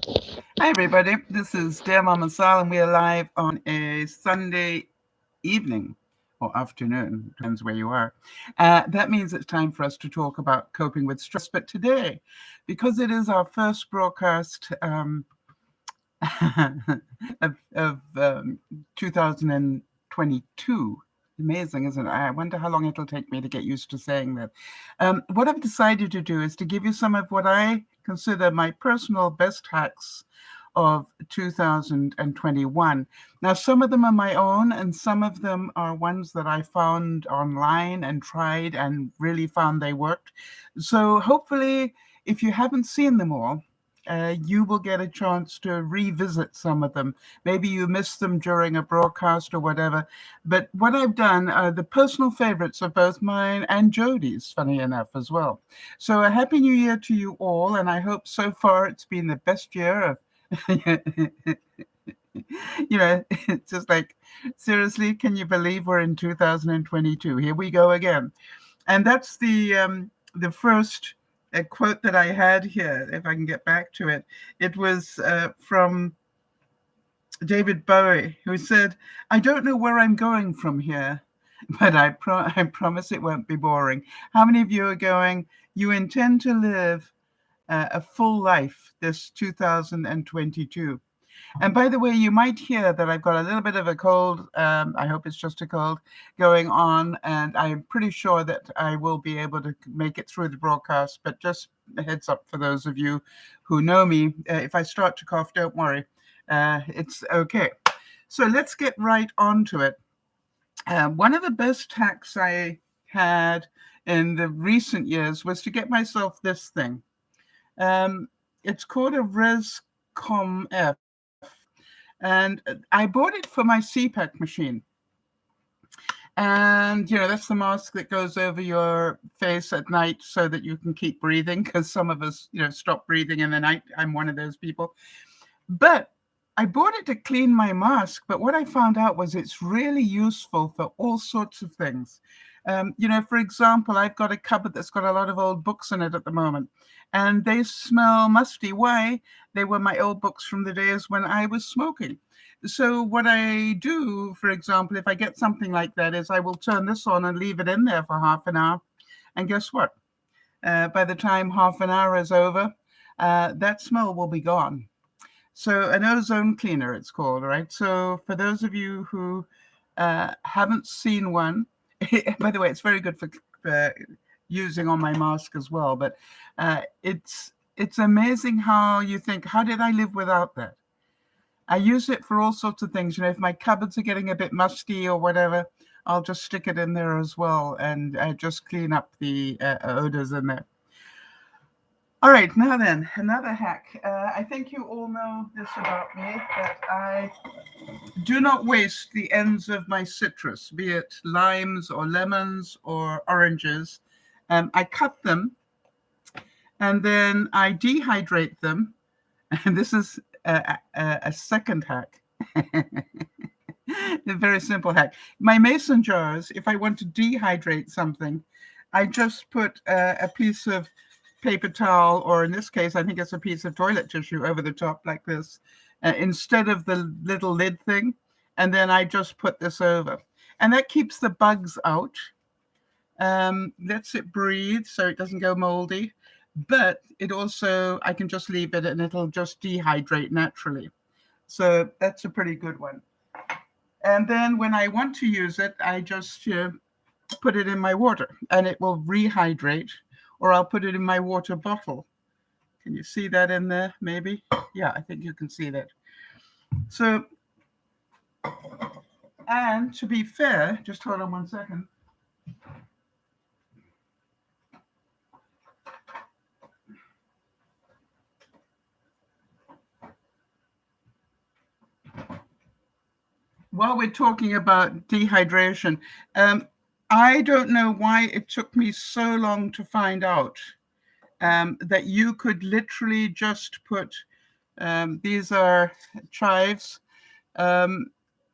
Hi, everybody. This is DearMamaSal, and we are live on a Sunday evening or afternoon, depends where you are. That means it's time for us to talk about coping with stress. But today, because it is our first broadcast of 2022, amazing, isn't it? I wonder how long it'll take me to get used to saying that. What I've decided to do is to give you some of what I consider my personal best hacks of 2021. Now, some of them are my own, and some of them are ones that I found online and tried and really found they worked. So, hopefully, if you haven't seen them all, you will get a chance to revisit some of them. Maybe you missed them during a broadcast or whatever. But what I've done are the personal favorites of both mine and Jodie's, funny enough, as well. So a happy new year to you all. And I hope so far it's been the best year of it's just like, seriously, can you believe we're in 2022? Here we go again. And that's the first quote that I had here, if I can get back to it. It was from David Bowie, who said, "I don't know where I'm going from here, but I promise it won't be boring." How many of you are going, you intend to live a full life this 2022? And by the way, you might hear that I've got a little bit of a cold. I hope it's just a cold going on. And I'm pretty sure that I will be able to make it through the broadcast. But just a heads up for those of you who know me, if I start to cough, don't worry. It's okay. So let's get right onto it. One of the best hacks I had in the recent years was to get myself this thing. It's called a Rescom F. And I bought it for my CPAP machine. And, that's the mask that goes over your face at night so that you can keep breathing, because some of us, stop breathing in the night. I'm one of those people. But I bought it to clean my mask. But what I found out was it's really useful for all sorts of things. For example, I've got a cupboard that's got a lot of old books in it at the moment, and they smell musty. Why? They were my old books from the days when I was smoking. So what I do, for example, if I get something like that, is I will turn this on and leave it in there for half an hour. And guess what? By the time half an hour is over, that smell will be gone. So an ozone cleaner, it's called, right? So for those of you who haven't seen one, by the way, it's very good for using on my mask as well. But it's amazing how you think, how did I live without that? I use it for all sorts of things. If my cupboards are getting a bit musty or whatever, I'll just stick it in there as well and just clean up the odors in there. All right, now then, another hack. I think you all know this about me, that I do not waste the ends of my citrus, be it limes or lemons or oranges. I cut them and then I dehydrate them. And this is a second hack. A very simple hack. My mason jars, if I want to dehydrate something, I just put a piece of paper towel, or in this case, I think it's a piece of toilet tissue over the top like this, instead of the little lid thing. And then I just put this over. And that keeps the bugs out, lets it breathe so it doesn't go moldy. But it also, I can just leave it and it'll just dehydrate naturally. So that's a pretty good one. And then when I want to use it, I just put it in my water and it will rehydrate, or I'll put it in my water bottle. Can you see that in there, maybe? Yeah, I think you can see that. So, and to be fair, just hold on one second. While we're talking about dehydration, I don't know why it took me so long to find out that you could literally just put, these are chives,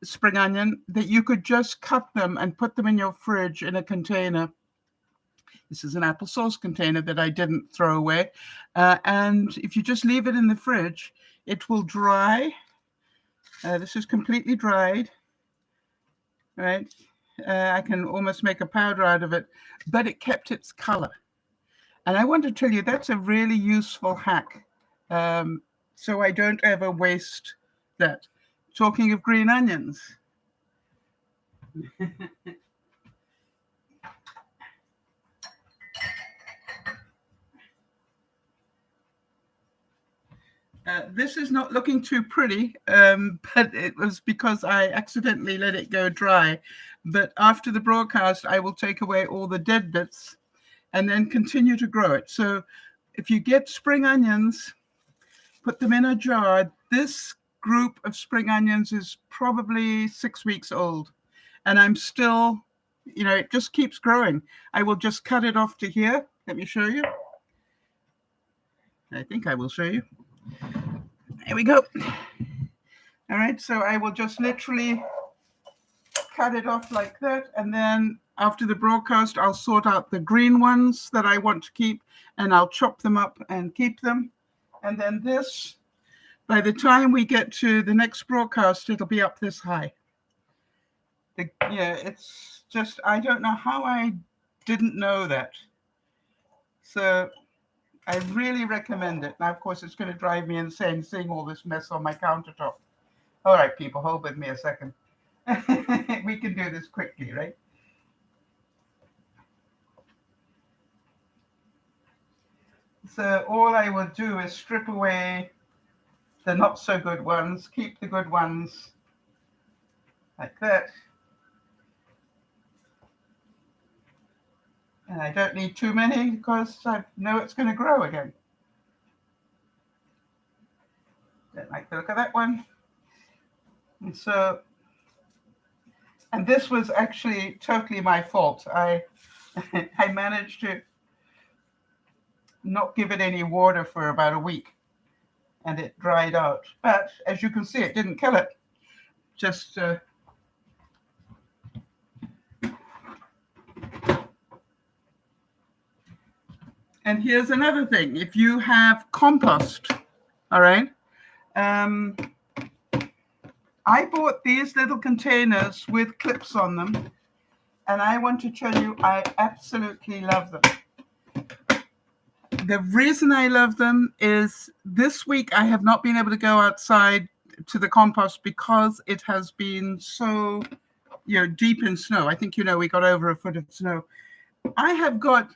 spring onion, that you could just cut them and put them in your fridge in a container. This is an applesauce container that I didn't throw away. And if you just leave it in the fridge, it will dry. This is completely dried, right? I can almost make a powder out of it, but it kept its color. And I want to tell you, that's a really useful hack. So I don't ever waste that. Talking of green onions. This is not looking too pretty, but it was because I accidentally let it go dry. But after the broadcast, I will take away all the dead bits and then continue to grow it. So if you get spring onions, put them in a jar. This group of spring onions is probably 6 weeks old. And I'm still, it just keeps growing. I will just cut it off to here. Let me show you. I think I will show you. There we go. All right, so I will just literally cut it off like that. And then after the broadcast, I'll sort out the green ones that I want to keep, and I'll chop them up and keep them. And then this, by the time we get to the next broadcast, it'll be up this high. It's just, I don't know how I didn't know that. So I really recommend it. Now, of course, it's going to drive me insane seeing all this mess on my countertop. All right, people, hold with me a second. We can do this quickly, right? So all I will do is strip away the not so good ones, keep the good ones like that. And I don't need too many because I know it's going to grow again. Don't like the look of that one. And so, and this was actually totally my fault. I managed to not give it any water for about a week, and it dried out. But as you can see, it didn't kill it. Just and here's another thing. If you have compost, all right, I bought these little containers with clips on them, and I want to tell you, I absolutely love them. The reason I love them is this week I have not been able to go outside to the compost because it has been so, deep in snow. I think, we got over a foot of snow. I have got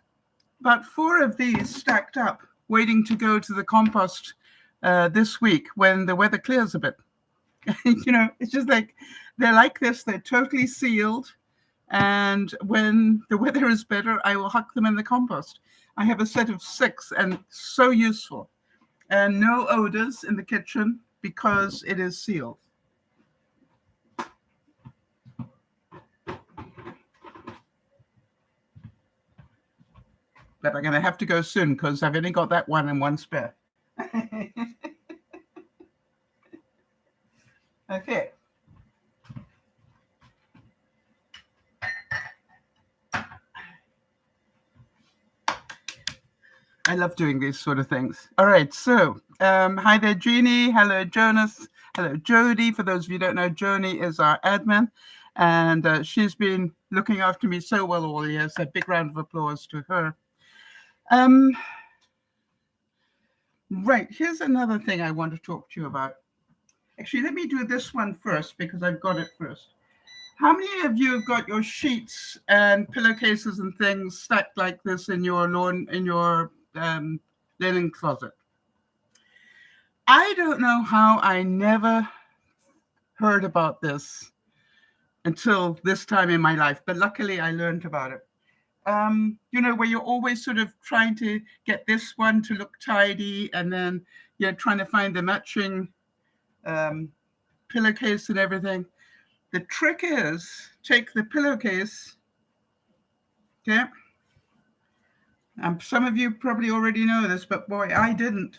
about 4 of these stacked up, waiting to go to the compost this week when the weather clears a bit. It's just like, they're like this. They're totally sealed. And when the weather is better, I will huck them in the compost. I have a set of 6 and so useful. And no odors in the kitchen because it is sealed. But I'm going to have to go soon because I've only got that one and one spare. Okay. I love doing these sort of things. All right, so hi there, Jeannie. Hello, Jonas. Hello, Jody. For those of you who don't know, Joni is our admin, and she's been looking after me so well all the years. A big round of applause to her. Right, here's another thing I want to talk to you about. Actually, let me do this one first because I've got it first. How many of you have got your sheets and pillowcases and things stacked like this in your linen closet? I don't know how I never heard about this until this time in my life, but luckily I learned about it. Where you're always sort of trying to get this one to look tidy, and then you're trying to find the matching pillowcase and everything. The trick is take the pillowcase, okay? Some of you probably already know this, but boy, I didn't.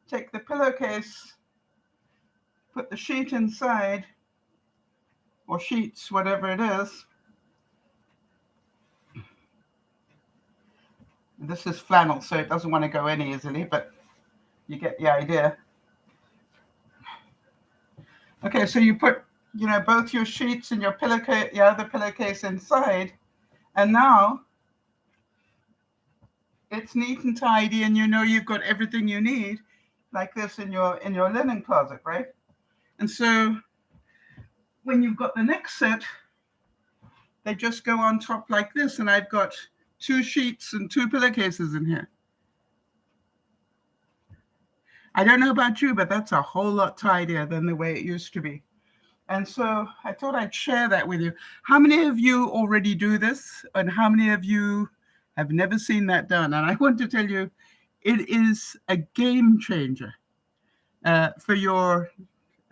Take the pillowcase, put the sheet inside, or sheets, whatever it is. This is flannel, so it doesn't want to go in easily, but you get the idea. Okay, so you put, both your sheets and your pillowcase, your other pillowcase inside, and now it's neat and tidy, and you've got everything you need, like this in your linen closet, right? And so when you've got the next set, they just go on top like this, and I've got 2 sheets and 2 pillowcases in here. I don't know about you, but that's a whole lot tidier than the way it used to be. And so I thought I'd share that with you. How many of you already do this? And how many of you have never seen that done? And I want to tell you, it is a game changer for your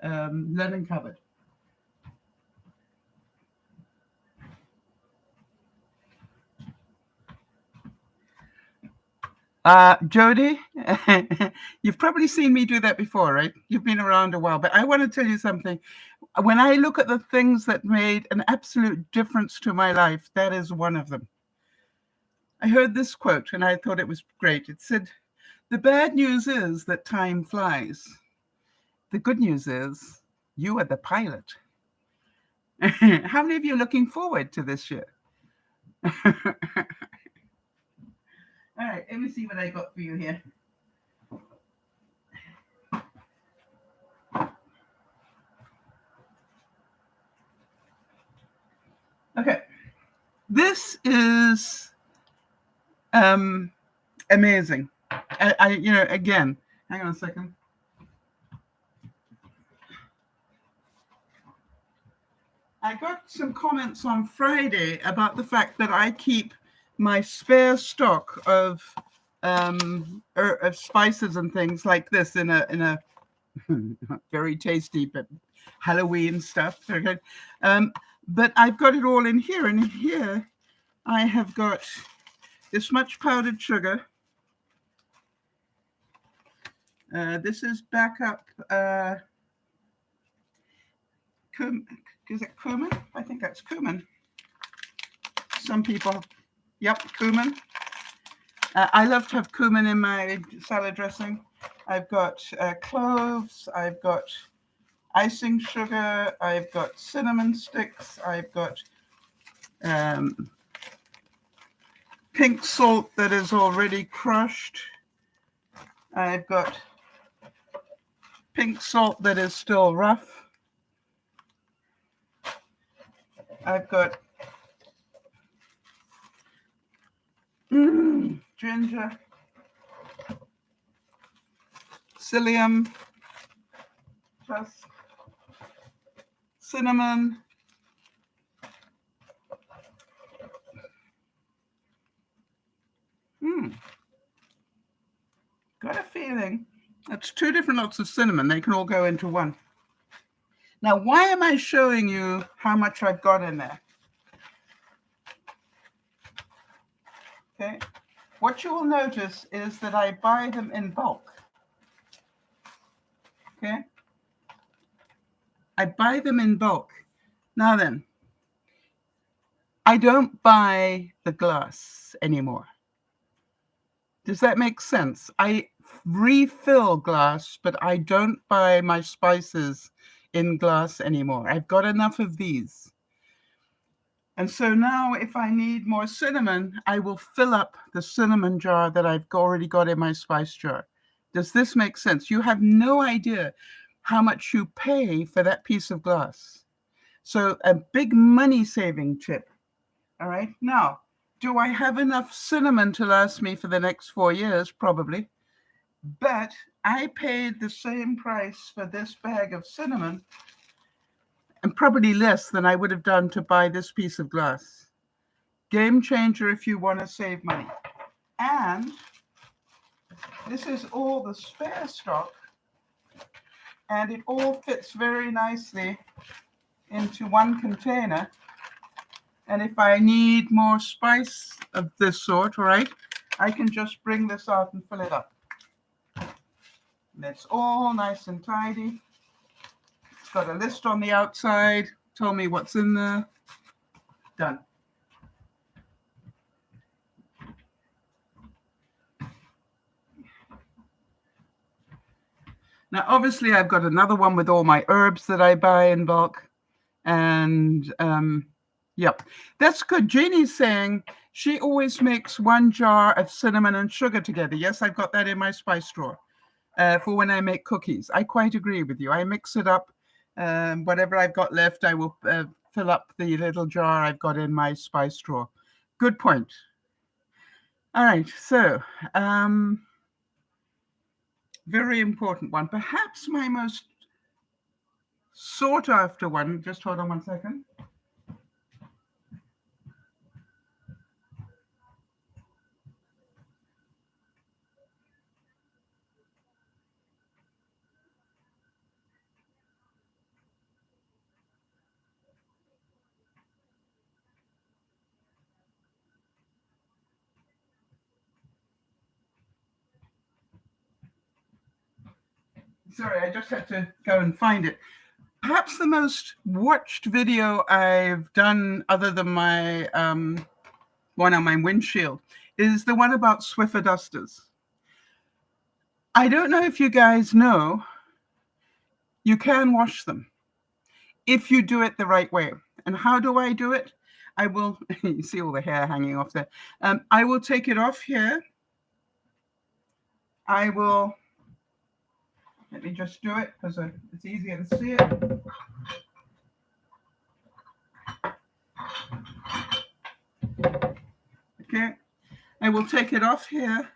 linen cupboard. Jody, you've probably seen me do that before, right? You've been around a while, but I want to tell you something. When I look at the things that made an absolute difference to my life, that is one of them. I heard this quote and I thought it was great. It said, "The bad news is that time flies. The good news is you are the pilot." How many of you are looking forward to this year? All right, let me see what I got for you here. Okay, this is amazing. Again, hang on a second. I got some comments on Friday about the fact that I keep my spare stock of spices and things like this in a very tasty but Halloween stuff. But I've got it all in here, and in here I have got this much powdered sugar. This is backup. Is it cumin? I think that's cumin. Some people, yep, cumin. I love to have cumin in my salad dressing. I've got cloves. I've got icing sugar. I've got cinnamon sticks. I've got pink salt that is already crushed. I've got pink salt that is still rough. I've got ginger, psyllium, cinnamon, got a feeling that's 2 different lots of cinnamon. They can all go into one. Now, why am I showing you how much I've got in there? Okay, what you will notice is that I buy them in bulk. Okay, I buy them in bulk. Now then, I don't buy the glass anymore. Does that make sense? I refill glass, but I don't buy my spices in glass anymore. I've got enough of these. And so now if I need more cinnamon, I will fill up the cinnamon jar that I've already got in my spice jar. Does this make sense? You have no idea how much you pay for that piece of glass. So a big money-saving tip. All right. Now, do I have enough cinnamon to last me for the next 4 years? Probably. But I paid the same price for this bag of cinnamon, and probably less than I would have done to buy this piece of glass. Game changer if you want to save money. And this is all the spare stock, and it all fits very nicely into one container. And if I need more spice of this sort, right, I can just bring this out and fill it up. And it's all nice and tidy. It's got a list on the outside, told me what's in there. Done. Now, obviously, I've got another one with all my herbs that I buy in bulk. And yep, that's good. Jeannie's saying she always makes 1 jar of cinnamon and sugar together. Yes, I've got that in my spice drawer for when I make cookies. I quite agree with you. I mix it up. Whatever I've got left, I will fill up the little jar I've got in my spice drawer. Good point. All right, so very important one. Perhaps my most sought after one. Just hold on 1 second. Sorry, I just had to go and find it. Perhaps the most watched video I've done, other than my one on my windshield, is the one about Swiffer dusters. I don't know if you guys know, you can wash them if you do it the right way. And how do I do it? I will, you see all the hair hanging off there. I will take it off here. I will, let me just do it because it's easier to see it. Okay, I will take it off here.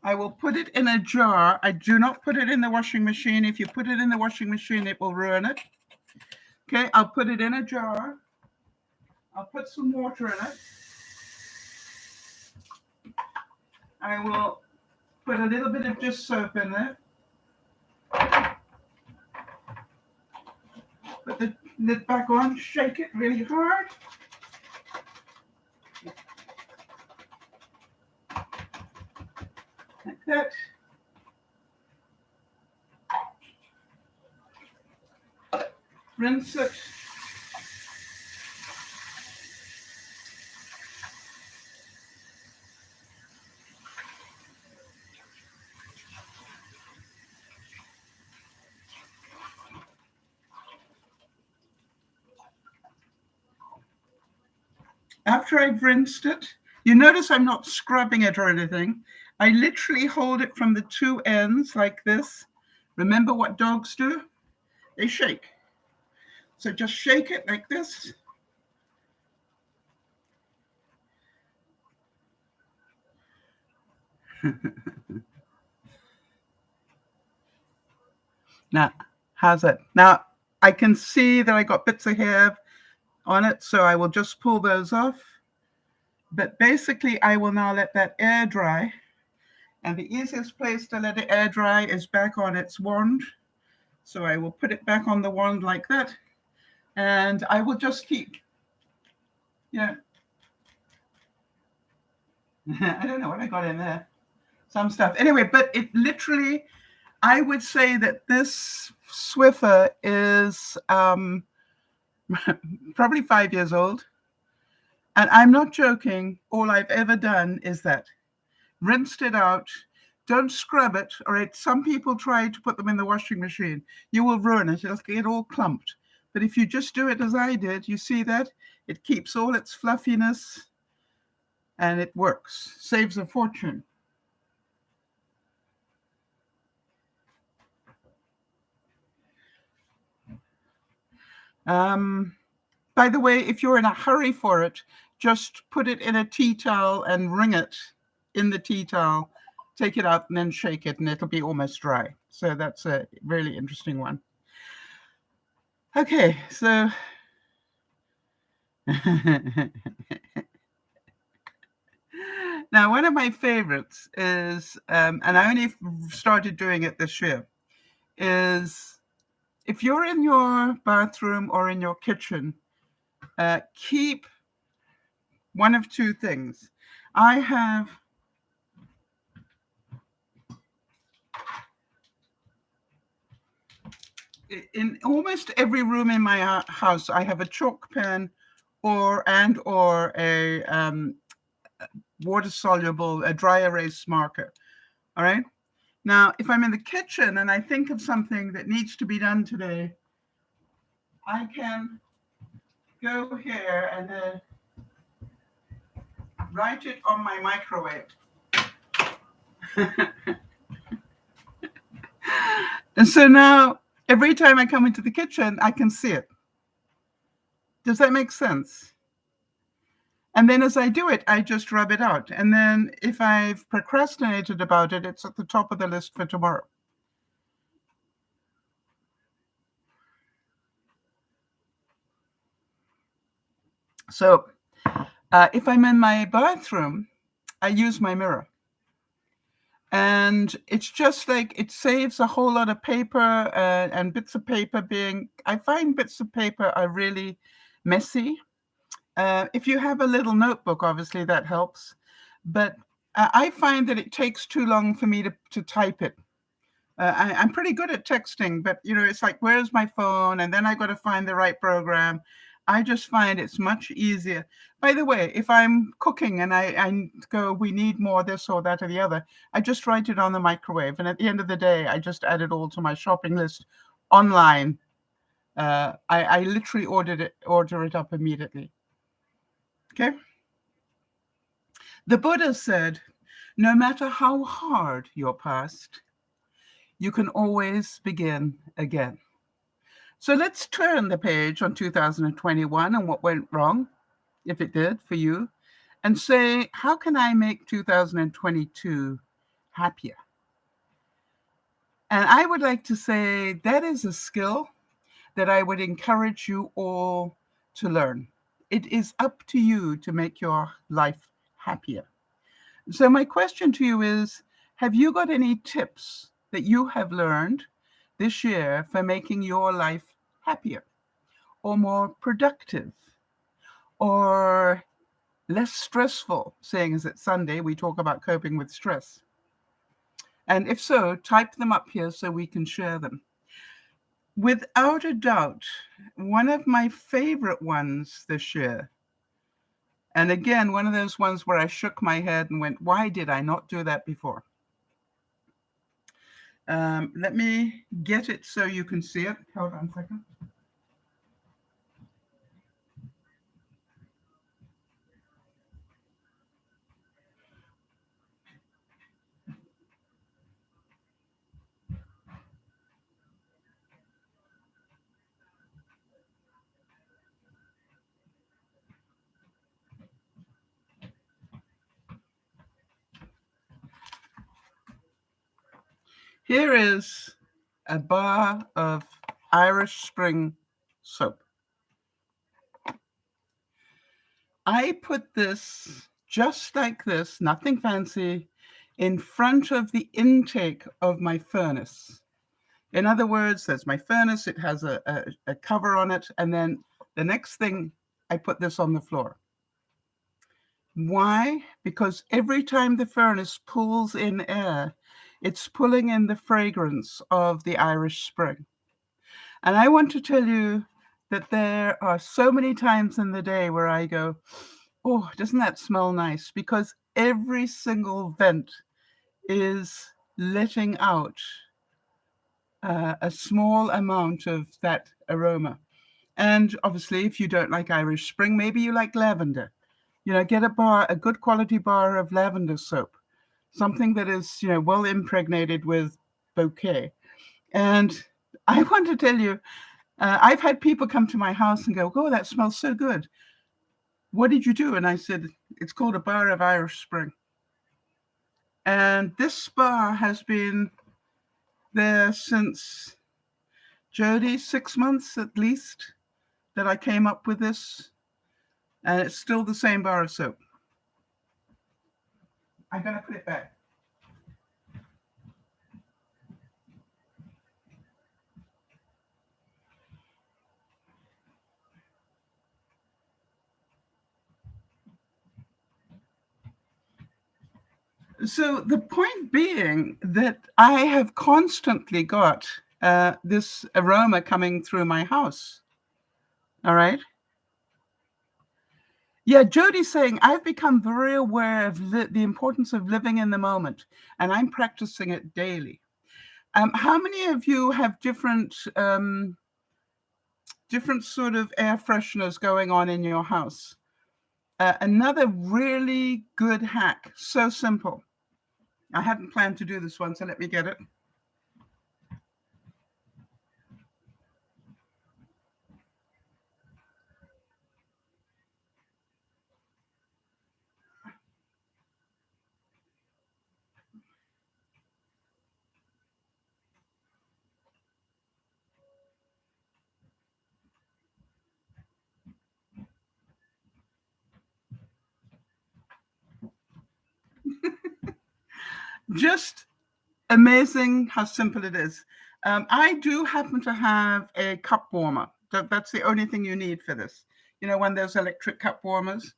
I will put it in a jar. I do not put it in the washing machine. If you put it in the washing machine, it will ruin it. Okay, I'll put it in a jar. I'll put some water in it. I will put a little bit of dish soap in there. Put the lid back on, shake it really hard. Like that. Rinse it. After I've rinsed it, you notice I'm not scrubbing it or anything. I literally hold it from the 2 ends like this. Remember what dogs do? They shake. So just shake it like this. Now, how's it? Now, I can see that I got bits of hair on it, so I will just pull those off. But basically, I will now let that air dry. And the easiest place to let it air dry is back on its wand. So I will put it back on the wand like that. And I will just keep, I don't know what I got in there. Some stuff. Anyway, but it literally, I would say that this Swiffer is probably 5 years old. And I'm not joking. All I've ever done is that. Rinsed it out. Don't scrub it. All right. Some people try to put them in the washing machine. You will ruin it. It'll get all clumped. But if you just do it as I did, you see that? It keeps all its fluffiness and it works. Saves a fortune. By the way, if you're in a hurry for it, just put it in a tea towel and wring it in the tea towel. Take it out and then shake it, and it'll be almost dry. So that's a really interesting one. Okay, so now one of my favorites is, and I only started doing it this year, is if you're in your bathroom or in your kitchen, keep one of 2 things. I have in almost every room in my house, I have a chalk pen or a water soluble, a dry erase marker. All right. Now, if I'm in the kitchen and I think of something that needs to be done today, I can go here and write it on my microwave. And so now, every time I come into the kitchen, I can see it. Does that make sense? And then as I do it, I just rub it out. And then if I've procrastinated about it, it's at the top of the list for tomorrow. So if I'm in my bathroom, I use my mirror. And it's just like it saves a whole lot of paper and bits of paper being, I find bits of paper are really messy. If you have a little notebook, obviously that helps. But I find that it takes too long for me to type it. I'm pretty good at texting, but it's like, where's my phone? And then I got to find the right program. I just find it's much easier. By the way, if I'm cooking and I go, we need more this or that or the other, I just write it on the microwave. And at the end of the day, I just add it all to my shopping list online. I literally order it up immediately. Okay. The Buddha said, no matter how hard your past, you can always begin again. So let's turn the page on 2021 and what went wrong, if it did for you, and say, how can I make 2022 happier? And I would like to say that is a skill that I would encourage you all to learn. It is up to you to make your life happier. So my question to you is, have you got any tips that you have learned this year for making your life happier or more productive or less stressful, seeing as it's Sunday, we talk about coping with stress? And if so, type them up here so we can share them. Without a doubt, one of my favorite ones this year, and again, one of those ones where I shook my head and went, why did I not do that before? Let me get it so you can see it. Hold on a second. Here is a bar of Irish Spring soap. I put this just like this, nothing fancy, in front of the intake of my furnace. In other words, there's my furnace, it has a cover on it, and then the next thing, I put this on the floor. Why? Because every time the furnace pulls in air, it's pulling in the fragrance of the Irish Spring. And I want to tell you that there are so many times in the day where I go, oh, doesn't that smell nice? Because every single vent is letting out a small amount of that aroma. And obviously, if you don't like Irish Spring, maybe you like lavender. Get a good quality bar of lavender soap, something that is, well impregnated with bouquet. And I want to tell you, I've had people come to my house and go, oh, that smells so good. What did you do? And I said, it's called a bar of Irish Spring. And this bar has been there since, Jody, 6 months at least that I came up with this. And it's still the same bar of soap. I'm going to put it back. So the point being that I have constantly got this aroma coming through my house. All right. Yeah, Jody's saying, I've become very aware of the importance of living in the moment, and I'm practicing it daily. How many of you have different sort of air fresheners going on in your house? Another really good hack, so simple. I hadn't planned to do this one, so let me get it. Just amazing how simple it is. I do happen to have a cup warmer. That's the only thing you need for this. You know, one of those electric cup warmers.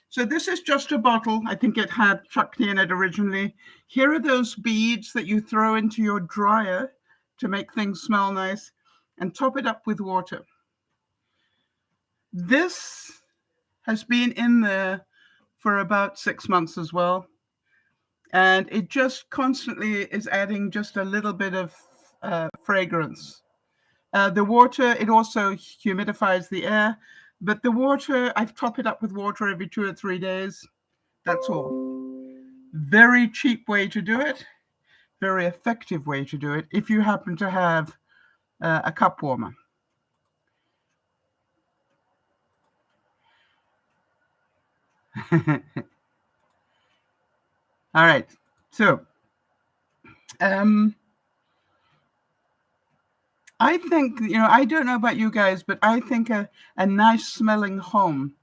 So this is just a bottle. I think it had chutney in it originally. Here are those beads that you throw into your dryer to make things smell nice, and top it up with water. This has been in there for about 6 months as well. And it just constantly is adding just a little bit of fragrance. The water, it also humidifies the air, but the water, I've topped it up with water every 2 or 3 days. That's all. Very cheap way to do it. Very effective way to do it if you happen to have a cup warmer. All right. So, I think, I don't know about you guys, but I think a nice smelling home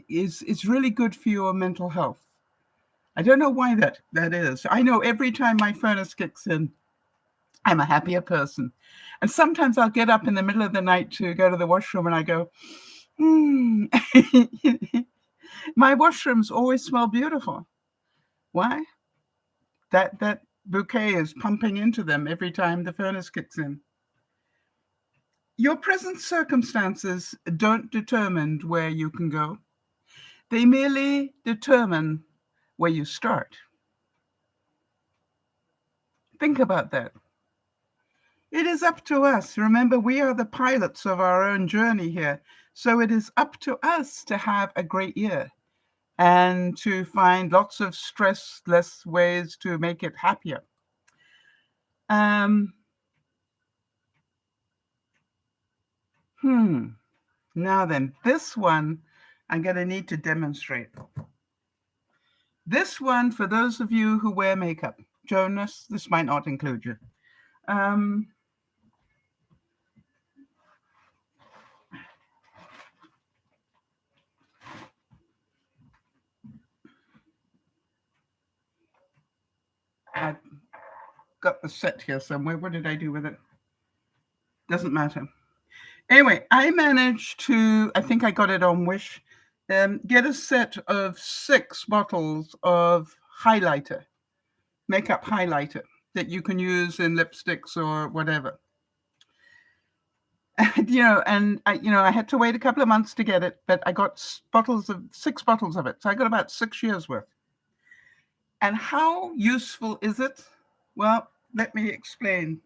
is really good for your mental health. I don't know why that is. I know every time my furnace kicks in, I'm a happier person. And sometimes I'll get up in the middle of the night to go to the washroom and I go, my washrooms always smell beautiful. Why? That bouquet is pumping into them every time the furnace kicks in. Your present circumstances don't determine where you can go. They merely determine where you start. Think about that. It is up to us. Remember, we are the pilots of our own journey here. So it is up to us to have a great year and to find lots of stress-less ways to make it happier. Now then, this one I'm going to need to demonstrate. This one, for those of you who wear makeup, Jonas, this might not include you. I've got the set here somewhere. What did I do with it? Doesn't matter. Anyway, I managed to, I think I got it on Wish, get a set of 6 bottles of highlighter, makeup highlighter that you can use in lipsticks or whatever. And I had to wait a couple of months to get it, but I got 6 bottles of it. So I got about 6 years worth. And how useful is it? Well, let me explain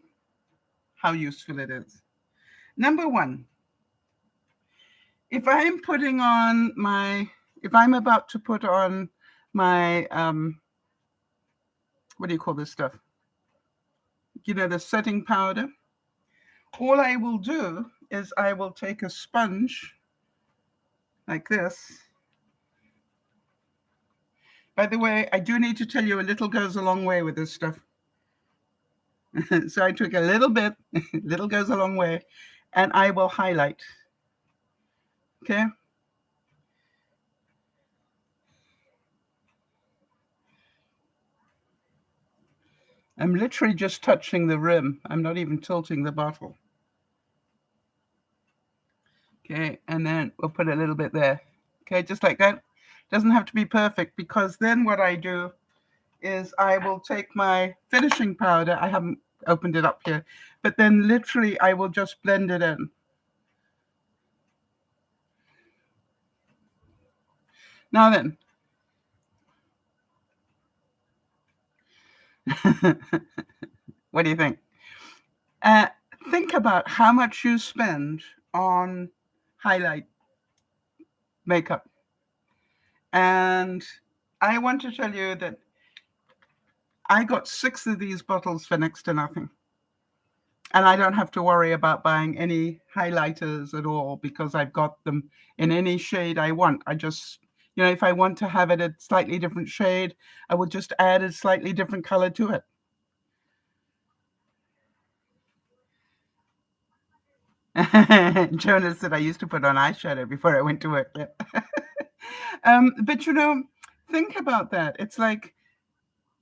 how useful it is. Number one, if I'm about to put on my, what do you call this stuff? The setting powder. All I will do is I will take a sponge like this. By the way, I do need to tell you a little goes a long way with this stuff. So I took a little bit, little goes a long way, and I will highlight. Okay. I'm literally just touching the rim. I'm not even tilting the bottle. Okay, and then we'll put a little bit there. Okay, just like that. Doesn't have to be perfect, because then what I do is I will take my finishing powder. I haven't opened it up here, but then literally I will just blend it in. Now then, what do you think? Think about how much you spend on highlight makeup. And I want to tell you that I got 6 of these bottles for next to nothing. And I don't have to worry about buying any highlighters at all because I've got them in any shade I want. I just, if I want to have it a slightly different shade, I will just add a slightly different color to it. Jonas said I used to put on eyeshadow before I went to work. But think about that. It's like,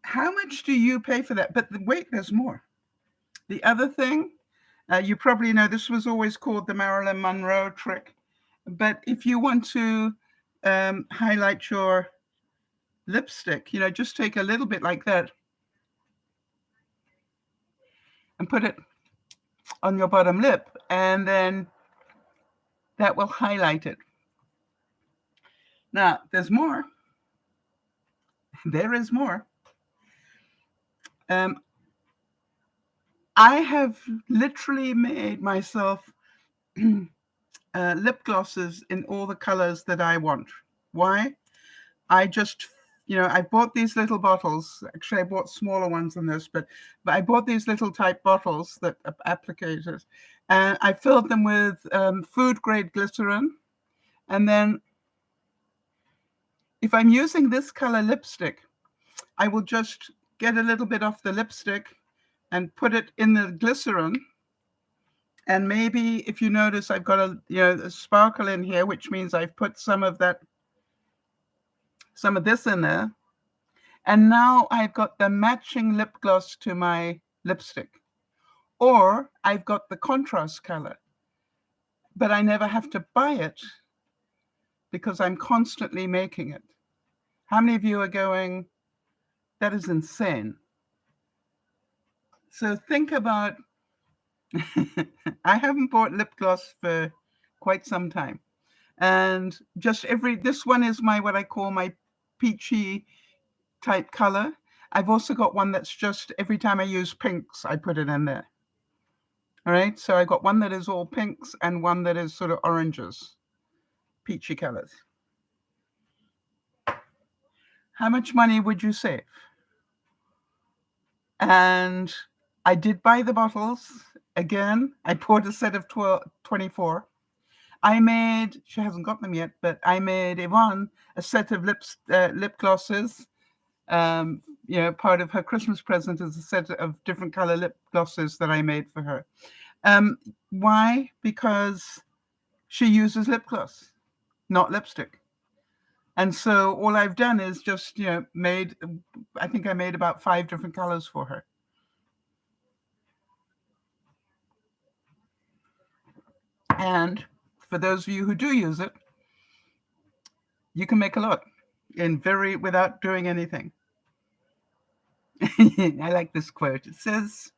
how much do you pay for that? But wait, there's more. The other thing, you probably know this was always called the Marilyn Monroe trick. But if you want to highlight your lipstick, just take a little bit like that and put it on your bottom lip, and then that will highlight it. Now, there's more. There is more. I have literally made myself lip glosses in all the colors that I want. Why? I just, I bought these little bottles. Actually, I bought smaller ones than this, but I bought these little type bottles that are applicators, and I filled them with food grade glycerin. And then if I'm using this color lipstick, I will just get a little bit off the lipstick and put it in the glycerin. And maybe if you notice, I've got a sparkle in here, which means I've put some of this in there. And now I've got the matching lip gloss to my lipstick. Or I've got the contrast color, but I never have to buy it because I'm constantly making it. How many of you are going, that is insane? So think about, I haven't bought lip gloss for quite some time. And just this one is what I call my peachy type color. I've also got one that's just every time I use pinks, I put it in there. All right. So I got one that is all pinks and one that is sort of oranges, peachy colors. How much money would you save? And I did buy the bottles. Again, I bought a set of 24. She hasn't got them yet, but I made Yvonne a set of lip glosses. Part of her Christmas present is a set of different color lip glosses that I made for her. Why? Because she uses lip gloss, not lipstick. And so all I've done is just, I think I made about 5 different colors for her. And for those of you who do use it, you can make a lot without doing anything. I like this quote. It says,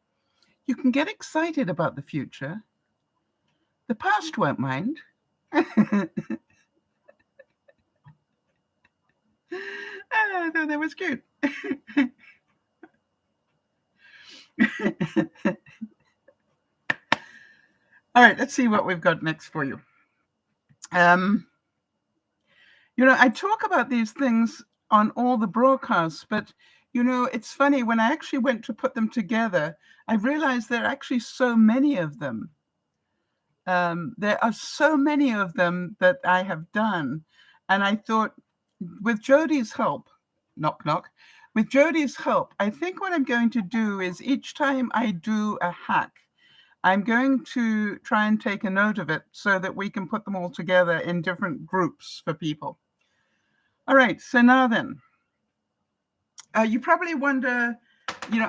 "You can get excited about the future. The past won't mind." I thought that was cute. All right, let's see what we've got next for you. I talk about these things on all the broadcasts, but it's funny, when I actually went to put them together, I realized there are actually so many of them. There are so many of them that I have done. And I thought, with Jodi's help, knock, knock, with Jodi's help, I think what I'm going to do is each time I do a hack, I'm going to try and take a note of it so that we can put them all together in different groups for people. All right, so now then, you probably wonder,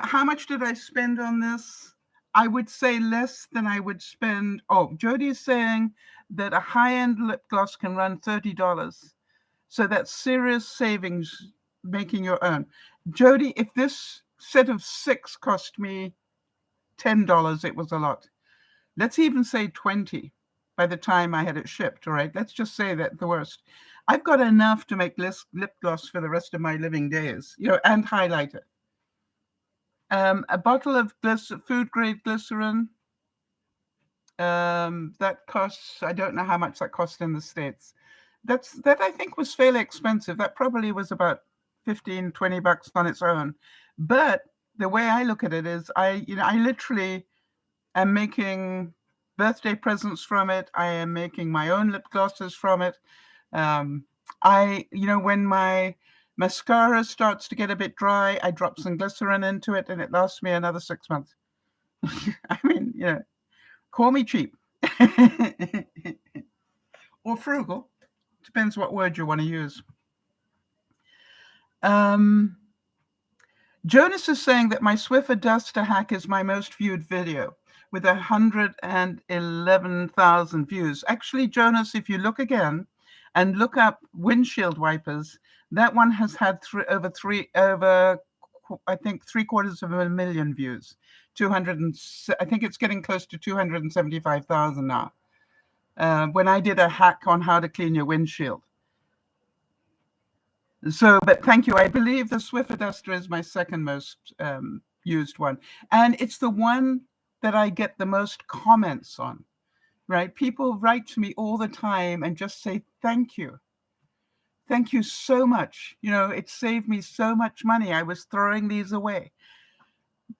how much did I spend on this? I would say less than I would spend. Oh, Jodi is saying that a high-end lip gloss can run $30. So that's serious savings making your own. Jodi, if this set of 6 cost me $10, it was a lot. Let's even say 20 by the time I had it shipped, all right? Let's just say that the worst. I've got enough to make lip gloss for the rest of my living days, and highlighter. A bottle of food grade glycerin, that costs, I don't know how much that cost in the States. That I think was fairly expensive. That probably was about $15-20 on its own. But the way I look at it is I literally am making birthday presents from it. I am making my own lip glosses from it. When my mascara starts to get a bit dry, I drop some glycerin into it and it lasts me another 6 months. I mean, call me cheap or frugal. Depends what word you want to use. Jonas is saying that my Swiffer duster hack is my most viewed video with 111,000 views. Actually, Jonas, if you look again and look up windshield wipers, that one has had over 750,000 views. I think it's getting close to 275,000 now. When I did a hack on how to clean your windshield. But thank you. I believe the Swiffer duster is my second most used one. And it's the one that I get the most comments on, right? People write to me all the time and just say, thank you. Thank you so much. It saved me so much money. I was throwing these away.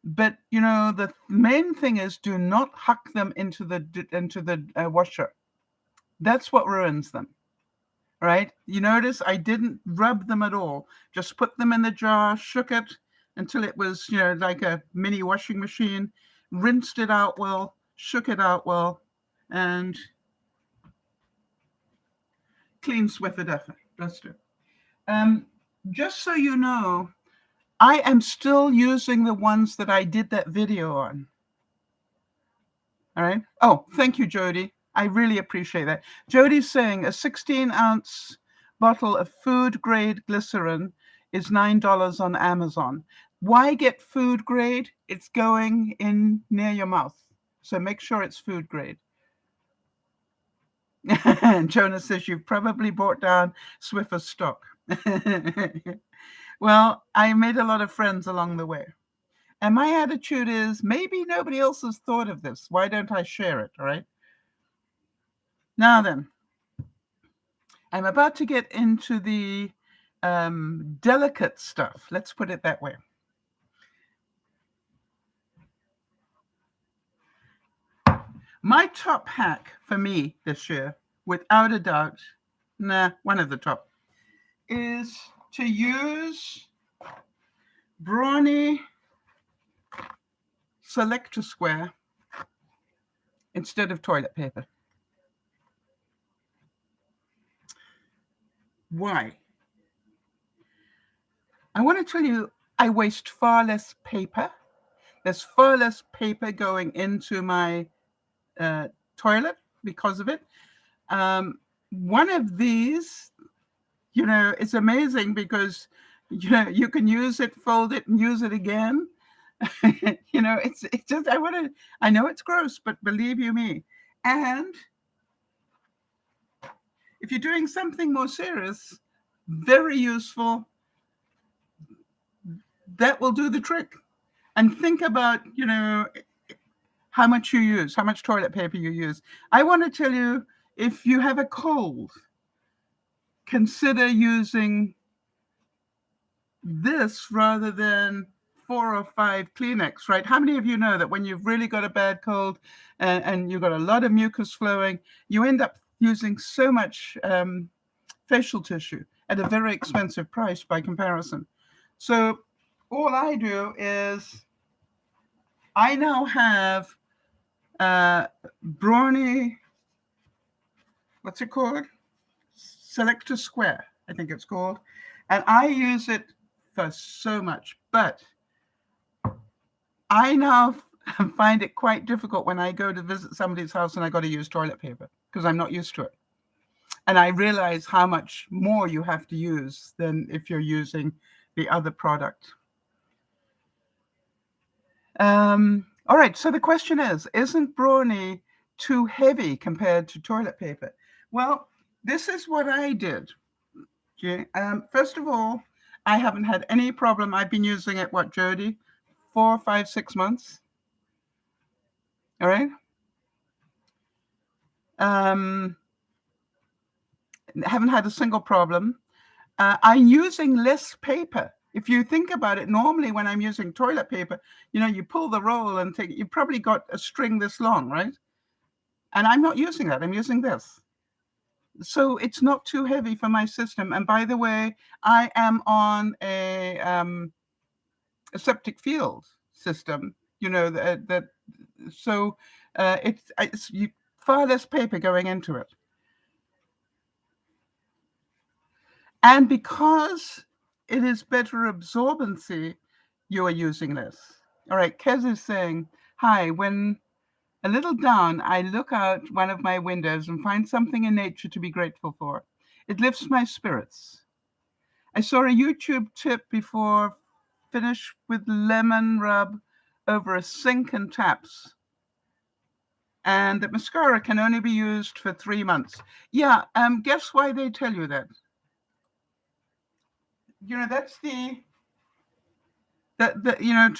But, the main thing is do not huck them into the washer. That's what ruins them. Right? You notice I didn't rub them at all. Just put them in the jar, shook it until it was, like a mini washing machine, rinsed it out well, shook it out well, and clean Swiffer duster. Just so you know, I am still using the ones that I did that video on. All right. Oh, thank you, Jody. I really appreciate that. Jody's saying a 16-ounce bottle of food-grade glycerin is $9 on Amazon. Why get food grade? It's going in near your mouth. So make sure it's food grade. Jonas says you've probably brought down Swiffer stock. Well, I made a lot of friends along the way. And my attitude is maybe nobody else has thought of this. Why don't I share it, all right? Now then, I'm about to get into the delicate stuff. Let's put it that way. My top hack for me this year, without a doubt, one of the top, is to use Brawny Selector Square instead of toilet paper. Why? I want to tell you, I waste far less paper. There's far less paper going into my toilet because of it. One of these, it's amazing because, you can use it, fold it, and use it again. It's just, I know it's gross, but believe you me. And if you're doing something more serious, very useful, that will do the trick. And think about, how much you use, how much toilet paper you use. I want to tell you, if you have a cold, consider using this rather than 4 or 5 Kleenex, right? How many of you know that when you've really got a bad cold and you've got a lot of mucus flowing, you end up using so much facial tissue at a very expensive price by comparison. So all I do is I now have Brawny, what's it called? Selector Square, I think it's called. And I use it for so much. But I now find it quite difficult when I go to visit somebody's house and I got to use toilet paper because I'm not used to it. And I realize how much more you have to use than if you're using the other product. All right, so the question is, isn't Brawny too heavy compared to toilet paper? Well, this is what I did. First of all, I haven't had any problem. I've been using it, what, Jody? 4, 5, 6 months. All right. Haven't had a single problem. I'm using less paper. If you think about it, normally when I'm using toilet paper, you pull the roll and take. You probably got a string this long, right? And I'm not using that. I'm using this. So it's not too heavy for my system. And by the way, I am on a septic field system. So it's far less paper going into it. And because it is better absorbency, you are using this. All right, Kez is saying, hi, when a little down, I look out one of my windows and find something in nature to be grateful for. It lifts my spirits. I saw a YouTube tip before finish with lemon rub over a sink and taps. And that mascara can only be used for 3 months. Yeah, guess why they tell you that? That's to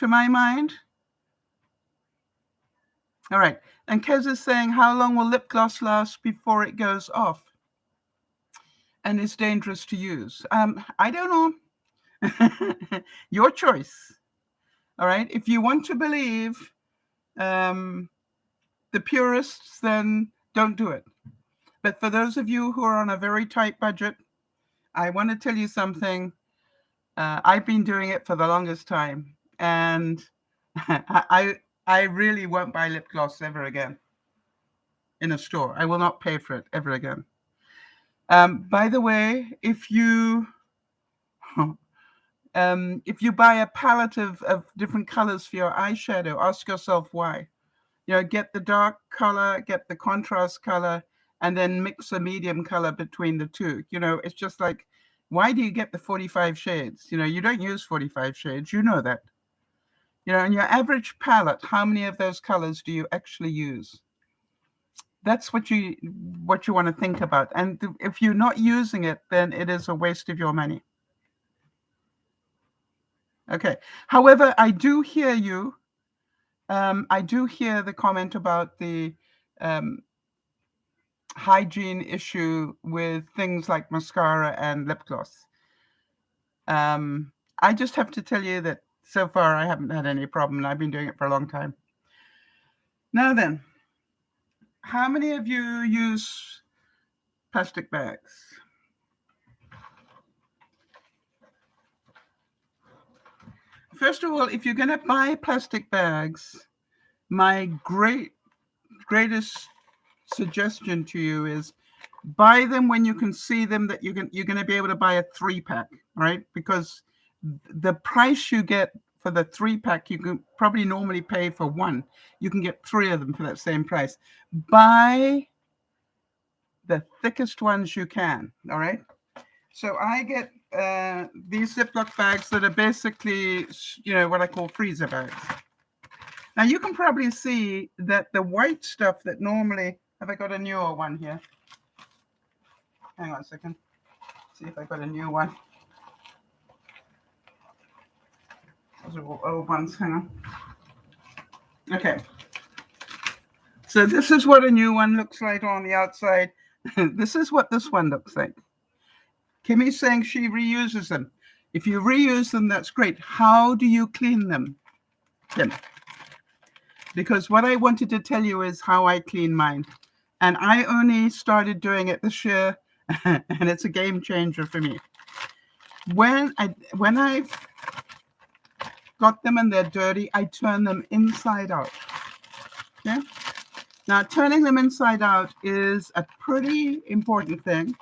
my mind. All right. And Kez is saying, how long will lip gloss last before it goes off and is dangerous to use? I don't know. Your choice. All right. If you want to believe the purists, then don't do it. But for those of you who are on a very tight budget, I want to tell you something. I've been doing it for the longest time, and I really won't buy lip gloss ever again in a store. I will not pay for it ever again. By the way, if you buy a palette of different colors for your eyeshadow, ask yourself why. Get the dark color, get the contrast color, and then mix a medium color between the two. It's just like, why do you get the 45 shades? You don't use 45 shades. You know that. In your average palette, how many of those colors do you actually use? That's what you want to think about. And if you're not using it, then it is a waste of your money. Okay. However, I do hear you. I do hear the comment about the hygiene issue with things like mascara and lip gloss. I just have to tell you that so far I haven't had any problem, and I've been doing it for a long time. Now then, how many of you use plastic bags? First of all, if you're going to buy plastic bags, my greatest suggestion to you is buy them when you can see them, that you're going to be able to buy a 3-pack, right? Because the price you get for the 3-pack, you can probably normally pay for one. You can get 3 of them for that same price. Buy the thickest ones you can, all right? So I get these Ziploc bags that are basically, what I call freezer bags. Now you can probably see that the white stuff that normally, have I got a newer one here? Hang on a second. See if I got a new one. Those are all old ones. Hang on. Okay. So this is what a new one looks like on the outside. This is what this one looks like. Kimmy's saying she reuses them. If you reuse them, that's great. How do you clean them, Kim? Because what I wanted to tell you is how I clean mine. And I only started doing it this year, and it's a game changer for me. When I've got them and they're dirty, I turn them inside out. Okay? Now, turning them inside out is a pretty important thing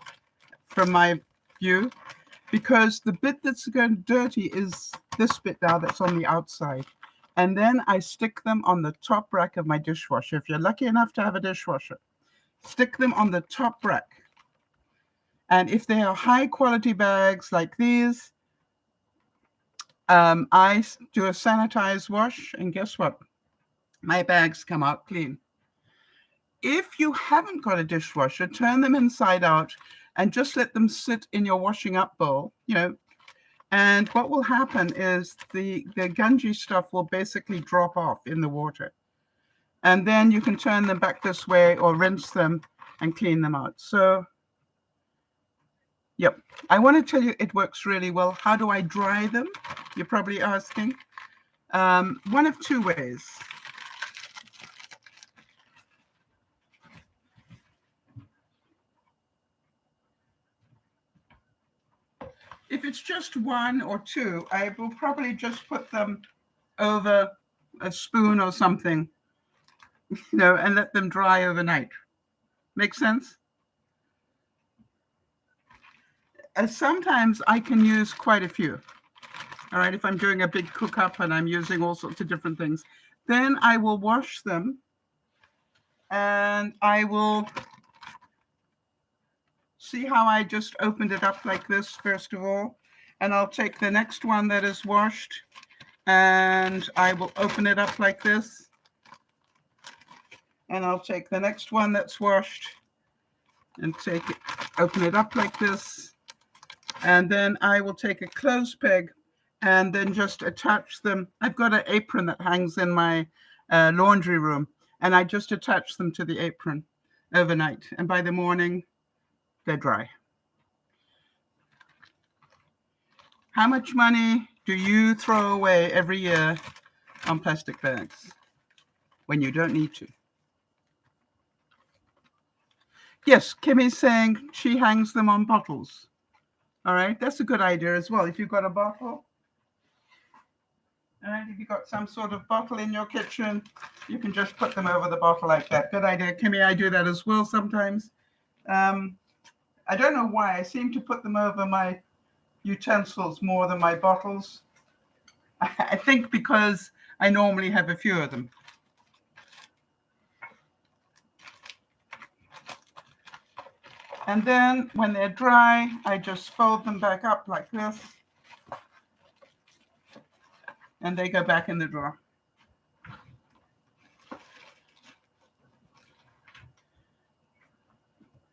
from my view, because the bit that's going dirty is this bit now that's on the outside. And then I stick them on the top rack of my dishwasher. If you're lucky enough to have a dishwasher, stick them on the top rack. And if they are high quality bags like these, I do a sanitized wash, and guess what? My bags come out clean. If you haven't got a dishwasher, turn them inside out and just let them sit in your washing up bowl, and what will happen is the gungy stuff will basically drop off in the water. And then you can turn them back this way or rinse them and clean them out. So, yep. I want to tell you it works really well. How do I dry them? You're probably asking. One of two ways. If it's just one or two, I will probably just put them over a spoon or something, and let them dry overnight. Make sense? And sometimes I can use quite a few. All right, if I'm doing a big cook up and I'm using all sorts of different things, then I will wash them and I will see how I just opened it up like this, first of all. And I'll take the next one that is washed and I will open it up like this. And I'll take the next one that's washed and open it up like this. And then I will take a clothes peg and then just attach them. I've got an apron that hangs in my laundry room, and I just attach them to the apron overnight. And by the morning, they're dry. How much money do you throw away every year on plastic bags when you don't need to? Yes, Kimmy's saying she hangs them on bottles. All right, that's a good idea as well. If you've got a bottle, all right, if you've got some sort of bottle in your kitchen, you can just put them over the bottle like that. Good idea, Kimmy. I do that as well sometimes. I don't know why. I seem to put them over my utensils more than my bottles. I think because I normally have a few of them. And then when they're dry, I just fold them back up like this. And they go back in the drawer.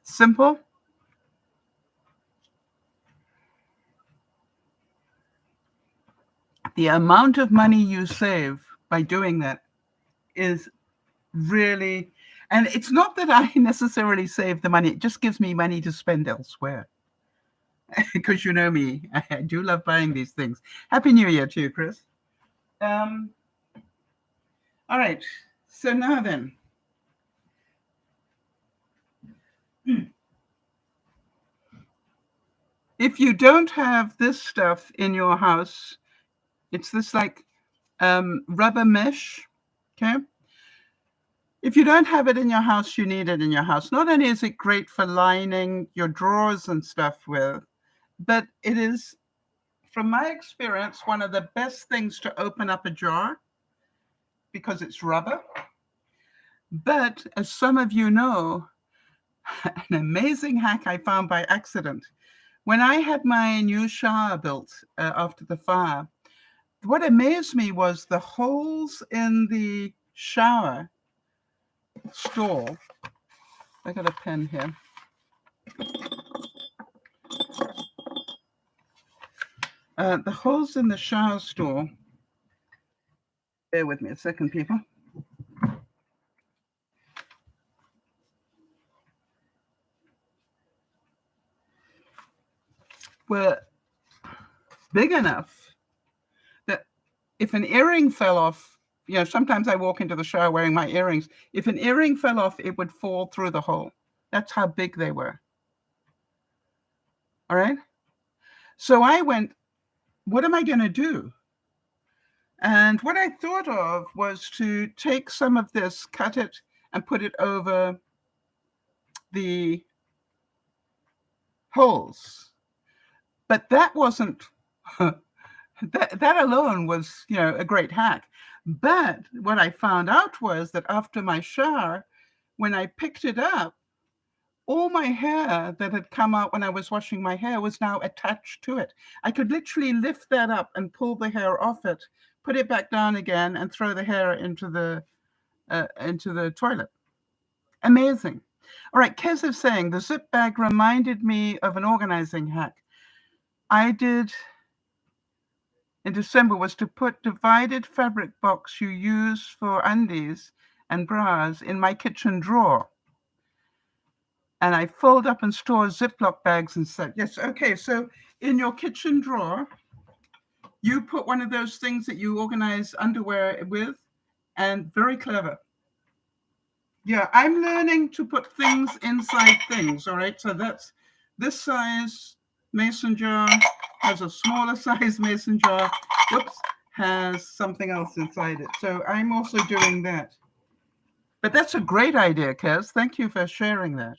Simple. The amount of money you save by doing that is really, and it's not that I necessarily save the money, it just gives me money to spend elsewhere. Because you know me, I do love buying these things. Happy New Year to you, Chris. All right, so now then. If you don't have this stuff in your house, it's this like rubber mesh, okay? If you don't have it in your house, you need it in your house. Not only is it great for lining your drawers and stuff with, but it is, from my experience, one of the best things to open up a jar because it's rubber. But as some of you know, an amazing hack I found by accident. When I had my new shower built after the fire, what amazed me was the holes in the shower stall. I got a pen here. The holes in the shower stall. Bear with me a second, people. Were big enough that if an earring fell off, sometimes I walk into the shower wearing my earrings. If an earring fell off, it would fall through the hole. That's how big they were. All right. So I went, what am I going to do? And what I thought of was to take some of this, cut it, and put it over the holes. But that wasn't, that alone was, a great hack. But what I found out was that after my shower, when I picked it up, all my hair that had come out when I was washing my hair was now attached to it. I could literally lift that up and pull the hair off it, put it back down again, and throw the hair into the toilet. Amazing. All right, Kez is saying the zip bag reminded me of an organizing hack I did in December was to put divided fabric box you use for undies and bras in my kitchen drawer. And I fold up and store Ziploc bags inside. Yes, okay, so in your kitchen drawer, you put one of those things that you organize underwear with, and very clever. Yeah, I'm learning to put things inside things, all right? So that's this size mason jar has a smaller size mason jar, whoops, has something else inside it. So I'm also doing that. But that's a great idea, Kez. Thank you for sharing that.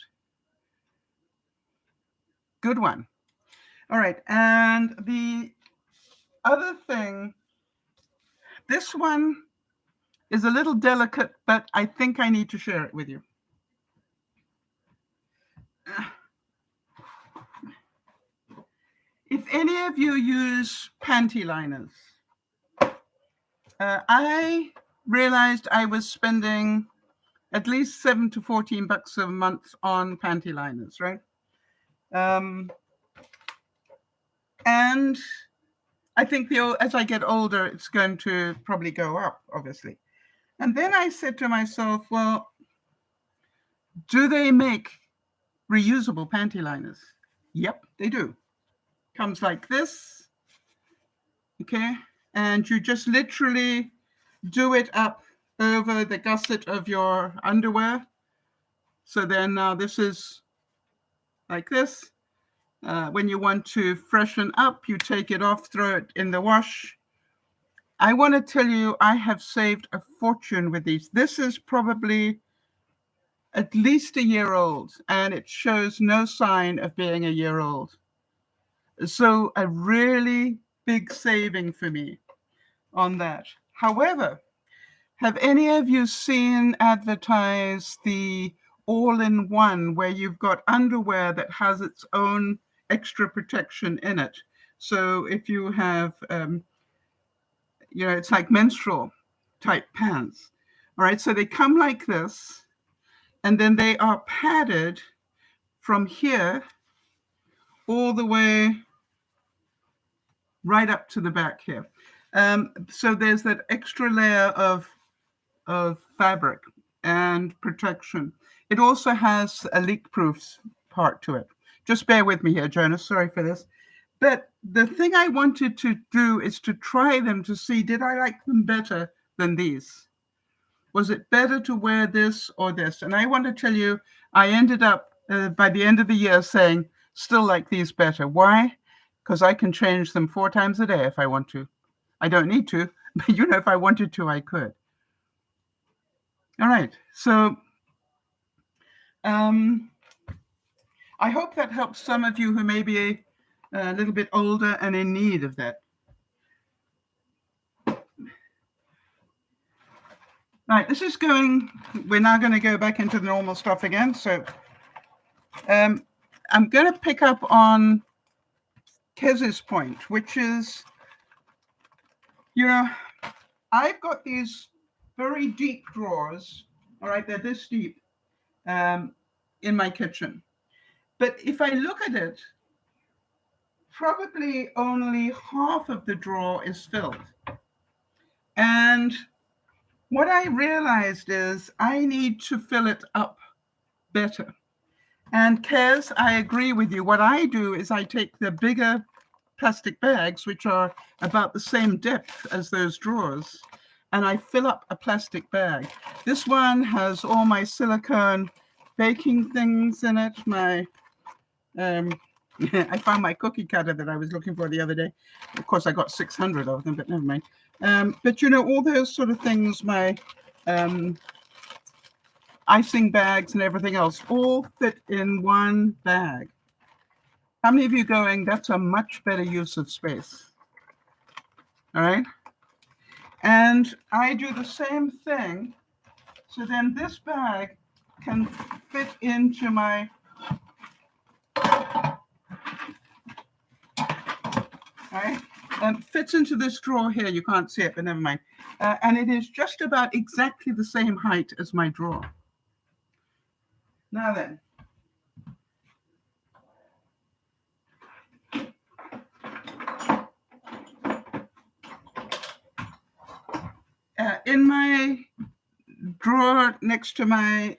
Good one. All right, and the other thing, this one is a little delicate, but I think I need to share it with you. If any of you use panty liners, I realized I was spending at least $7 to $14 a month on panty liners, right? And I think as I get older, it's going to probably go up, obviously. And then I said to myself, well, do they make reusable panty liners? Yep, they do. Comes like this, okay? And you just literally do it up over the gusset of your underwear. So then now this is like this. When you want to freshen up, you take it off, throw it in the wash. I want to tell you, I have saved a fortune with these. This is probably at least a year old, and it shows no sign of being a year old. So a really big saving for me on that. However, have any of you seen advertised the all-in-one where you've got underwear that has its own extra protection in it? So if you have, it's like menstrual type pants. All right, so they come like this, and then they are padded from here all the way right up to the back here. So there's that extra layer of fabric and protection. It also has a leak-proof part to it. Just bear with me here, Jonas. Sorry for this. But the thing I wanted to do is to try them to see, did I like them better than these? Was it better to wear this or this? And I want to tell you, I ended up, by the end of the year, saying, still like these better. Why? Because I can change them 4 times a day if I want to. I don't need to, but if I wanted to, I could. All right, so I hope that helps some of you who may be a little bit older and in need of that. Right, we're now going to go back into the normal stuff again. So I'm going to pick up on Kez's point, which is, I've got these very deep drawers, all right, they're this deep in my kitchen. But if I look at it, probably only half of the drawer is filled. And what I realized is I need to fill it up better. And Kez, I agree with you. What I do is I take the bigger plastic bags, which are about the same depth as those drawers, and I fill up a plastic bag. This one has all my silicone baking things in it. I found my cookie cutter that I was looking for the other day. Of course, I got 600 of them, but never mind. But all those sort of things, my icing bags and everything else, all fit in one bag. How many of you going, that's a much better use of space? All right. And I do the same thing. So then this bag can fit into my, right? Fits into this drawer here. You can't see it, but never mind. And it is just about exactly the same height as my drawer. Now then, in my drawer next to my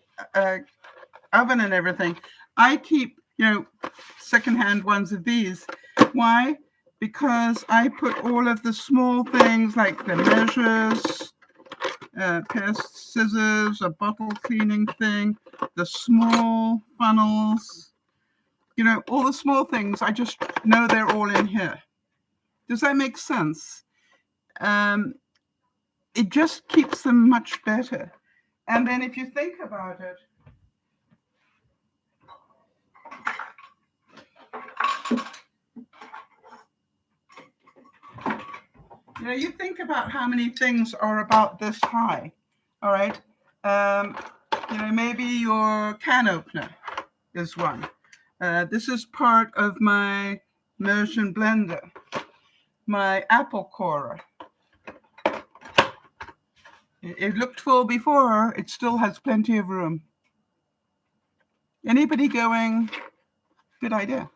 oven and everything, I keep, secondhand ones of these. Why? Because I put all of the small things like the measures, pair of scissors, a bottle cleaning thing, the small funnels, all the small things. I just know they're all in here. Does that make sense? It just keeps them much better. And then if you think about it, you think about how many things are about this high, all right? Maybe your can opener is one. This is part of my immersion blender, my apple corer. It looked full before, it still has plenty of room. Anybody going, good idea?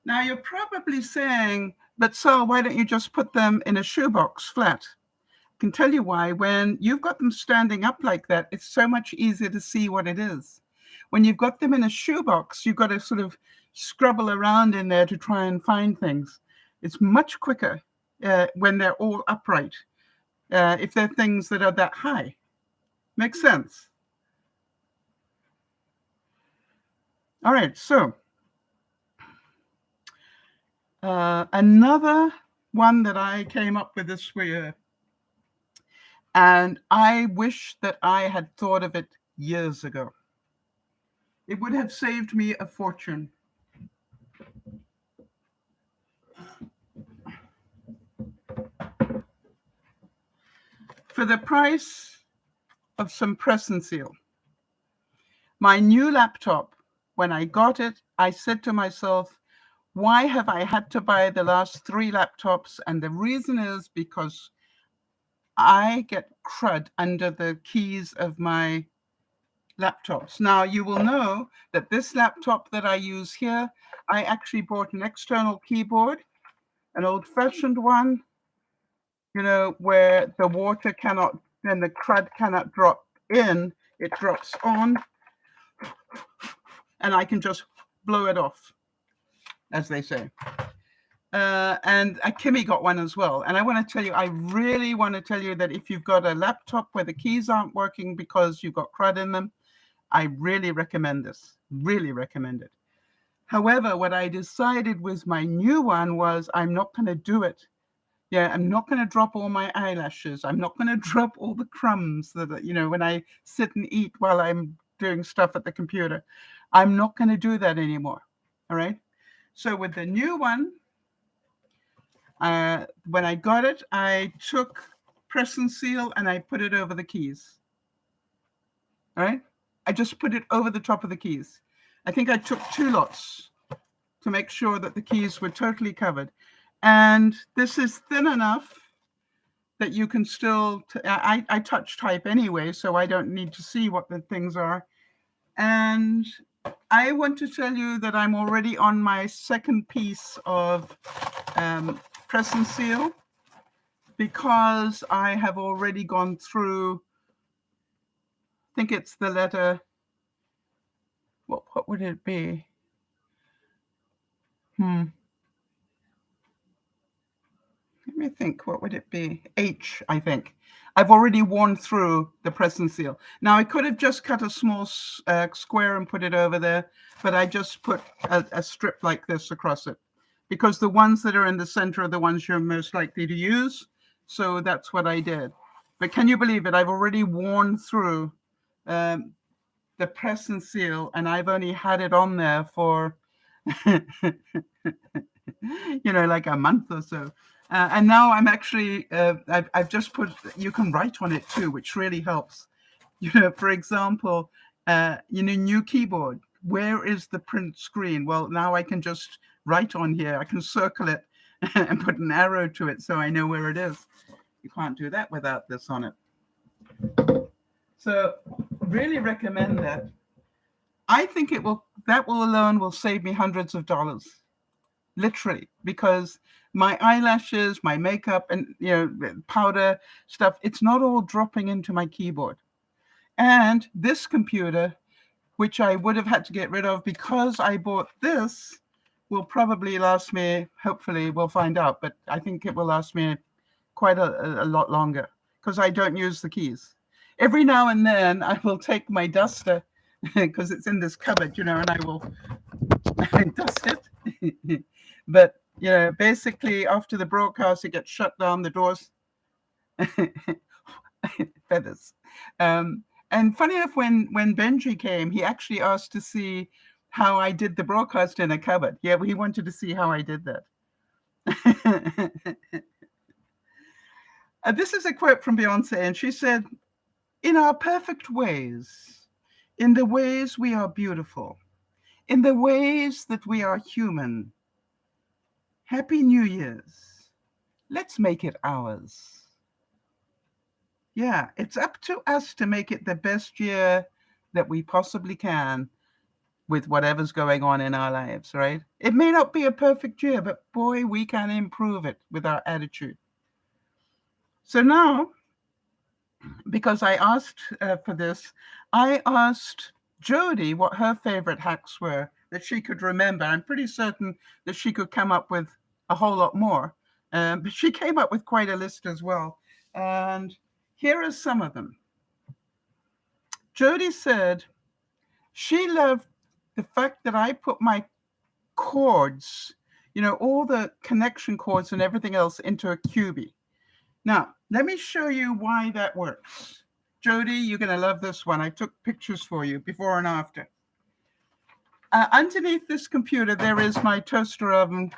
Now you're probably saying, but Sal, why don't you just put them in a shoebox flat? I can tell you why. When you've got them standing up like that, it's so much easier to see what it is. When you've got them in a shoebox, you've got to sort of scrabble around in there to try and find things. It's much quicker when they're all upright, if they're things that are that high. Makes sense? All right, so another one that I came up with this year, and I wish that I had thought of it years ago. It would have saved me a fortune. For the price of some press and seal. My new laptop, when I got it, I said to myself, why have I had to buy the last 3 laptops? And the reason is because I get crud under the keys of my laptops. Now, you will know that this laptop that I use here, I actually bought an external keyboard, an old-fashioned one, where the water cannot, and the crud cannot drop in, it drops on, and I can just blow it off, as they say. And Kimmy got one as well. And I want to tell you, I really want to tell you that if you've got a laptop where the keys aren't working because you've got crud in them, I really recommend this, really recommend it. However, what I decided with my new one was I'm not going to do it. Yeah, I'm not going to drop all my eyelashes. I'm not going to drop all the crumbs that, when I sit and eat while I'm doing stuff at the computer. I'm not going to do that anymore. All right. So with the new one, when I got it, I took press and seal and I put it over the keys. All right. I just put it over the top of the keys. I think I took 2 lots to make sure that the keys were totally covered. And this is thin enough that you can still, I touch type anyway, so I don't need to see what the things are. And I want to tell you that I'm already on my second piece of press and seal, because I have already gone through, I think it's the letter, what would it be? Let me think, what would it be? H, I think. I've already worn through the press and seal. Now, I could have just cut a small square and put it over there, but I just put a strip like this across it, because the ones that are in the center are the ones you're most likely to use. So that's what I did. But can you believe it? I've already worn through the press and seal, and I've only had it on there for, like a month or so. And now I'm actually, I've just put, you can write on it too, which really helps. For example, new keyboard. where is the print screen? Well, now I can just write on here. I can circle it and put an arrow to it so I know where it is. You can't do that without this on it. So really recommend that. I think that alone will save me hundreds of dollars, literally, because my eyelashes, my makeup, and powder stuff, it's not all dropping into my keyboard. And this computer, which I would have had to get rid of because I bought this, will probably last me, hopefully we'll find out, but I think it will last me quite a lot longer because I don't use the keys. Every now and then I will take my duster because it's in this cupboard, and I will dust it. But, basically after the broadcast, it gets shut down, the doors, feathers. And funny enough, when Benji came, he actually asked to see how I did the broadcast in a cupboard. Yeah, he wanted to see how I did that. This is a quote from Beyonce, and she said, "In our perfect ways, in the ways we are beautiful, in the ways that we are human, Happy New Year's. Let's make it ours." Yeah, it's up to us to make it the best year that we possibly can with whatever's going on in our lives, right? It may not be a perfect year, but boy, we can improve it with our attitude. So now, because I asked for this, I asked Jody what her favorite hacks were that she could remember. I'm pretty certain that she could come up with a whole lot more, but she came up with quite a list as well. And here are some of them. Jody said she loved the fact that I put my cords, all the connection cords and everything else into a cubie. Now, let me show you why that works. Jody, you're going to love this one. I took pictures for you before and after. Underneath this computer, there is my toaster oven,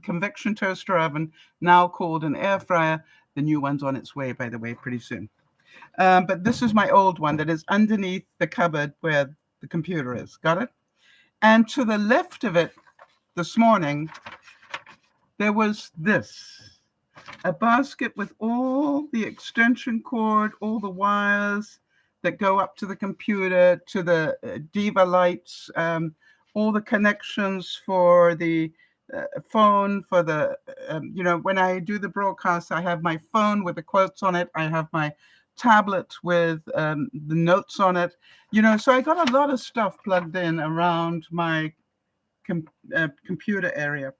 convection toaster oven, now called an air fryer. The new one's on its way, by the way, pretty soon. But this is my old one that is underneath the cupboard where the computer is. Got it? And to the left of it this morning, there was this, a basket with all the extension cord, all the wires that go up to the computer, to the Diva lights, all the connections for the phone, for the, when I do the broadcast, I have my phone with the quotes on it. I have my tablet with the notes on it, so I got a lot of stuff plugged in around my computer area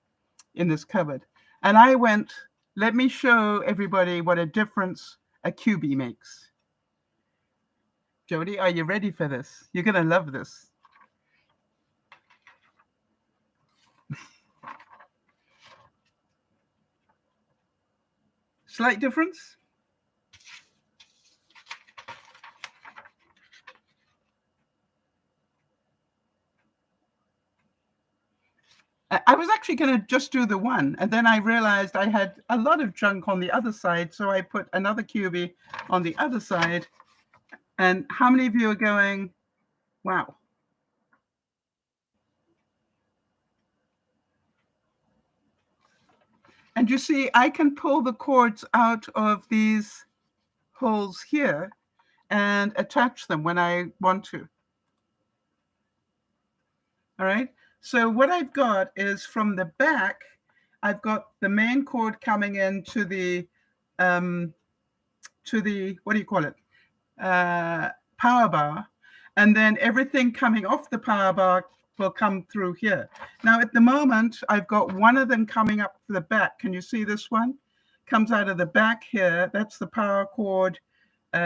in this cupboard. And I went, let me show everybody what a difference a cubie makes. Jody, are you ready for this? You're going to love this. Slight difference? I was actually going to just do the one, and then I realized I had a lot of junk on the other side, so I put another cubie on the other side. And how many of you are going, wow? And you see, I can pull the cords out of these holes here and attach them when I want to. All right. So what I've got is from the back, I've got the main cord coming into the, what do you call it? Power bar. And then everything coming off the power bar will come through here. Now, at the moment, I've got one of them coming up the back. Can you see this one? Comes out of the back here. That's the power cord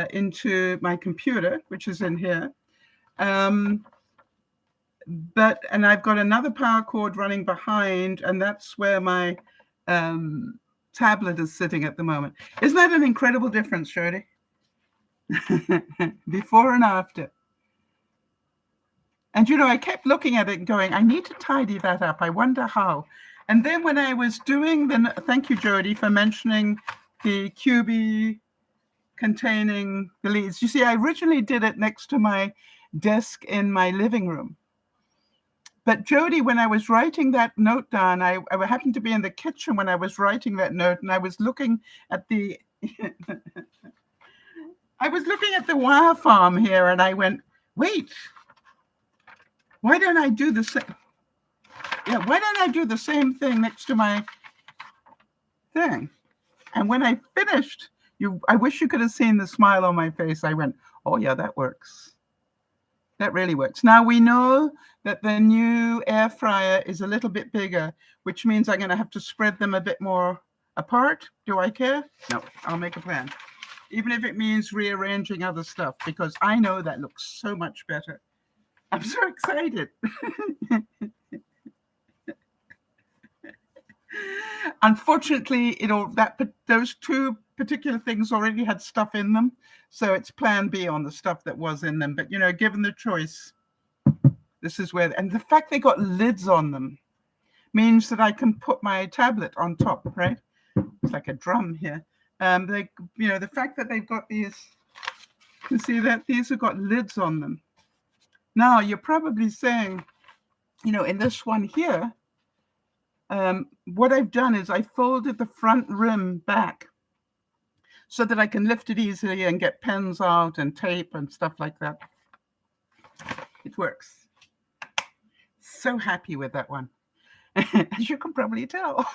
into my computer, which is in here. And I've got another power cord running behind, and that's where my tablet is sitting at the moment. Isn't that an incredible difference, Jody? Before and after. And, I kept looking at it and going, I need to tidy that up. I wonder how. And then when I was doing thank you, Jody, for mentioning the cubie containing the leads. You see, I originally did it next to my desk in my living room. But Jody, when I was writing that note down, I happened to be in the kitchen when I was writing that note, and I was looking at the wire farm here, and I went, wait, why don't I do the same? Yeah, why don't I do the same thing next to my thing? And when I finished, I wish you could have seen the smile on my face. I went, oh yeah, that works. That really works. Now we know that the new air fryer is a little bit bigger, which means I'm going to have to spread them a bit more apart. Do I care? No, I'll make a plan. Even if it means rearranging other stuff, because I know that looks so much better. I'm so excited. Unfortunately, those two particular things already had stuff in them, so it's plan B on the stuff that was in them. But given the choice, this is where, and the fact they got lids on them means that I can put my tablet on top, right? It's like a drum here. The fact that they've got these, you can see that these have got lids on them. Now you're probably saying, in this one here, what I've done is I folded the front rim back so that I can lift it easily and get pens out and tape and stuff like that. It works. So happy with that one, as you can probably tell.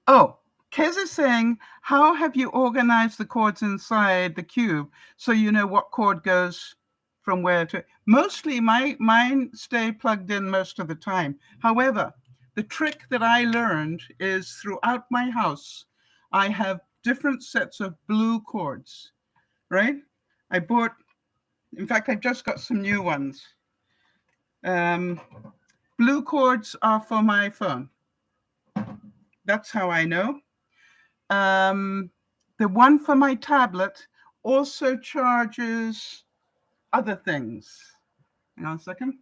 Oh, Kez is saying, how have you organized the cords inside the cube so you know what cord goes from where to? Mostly mine stay plugged in most of the time. However, the trick that I learned is throughout my house, I have different sets of blue cords, right? In fact, I've just got some new ones. Blue cords are for my phone. That's how I know. The one for my tablet also charges other things. Hang on a second.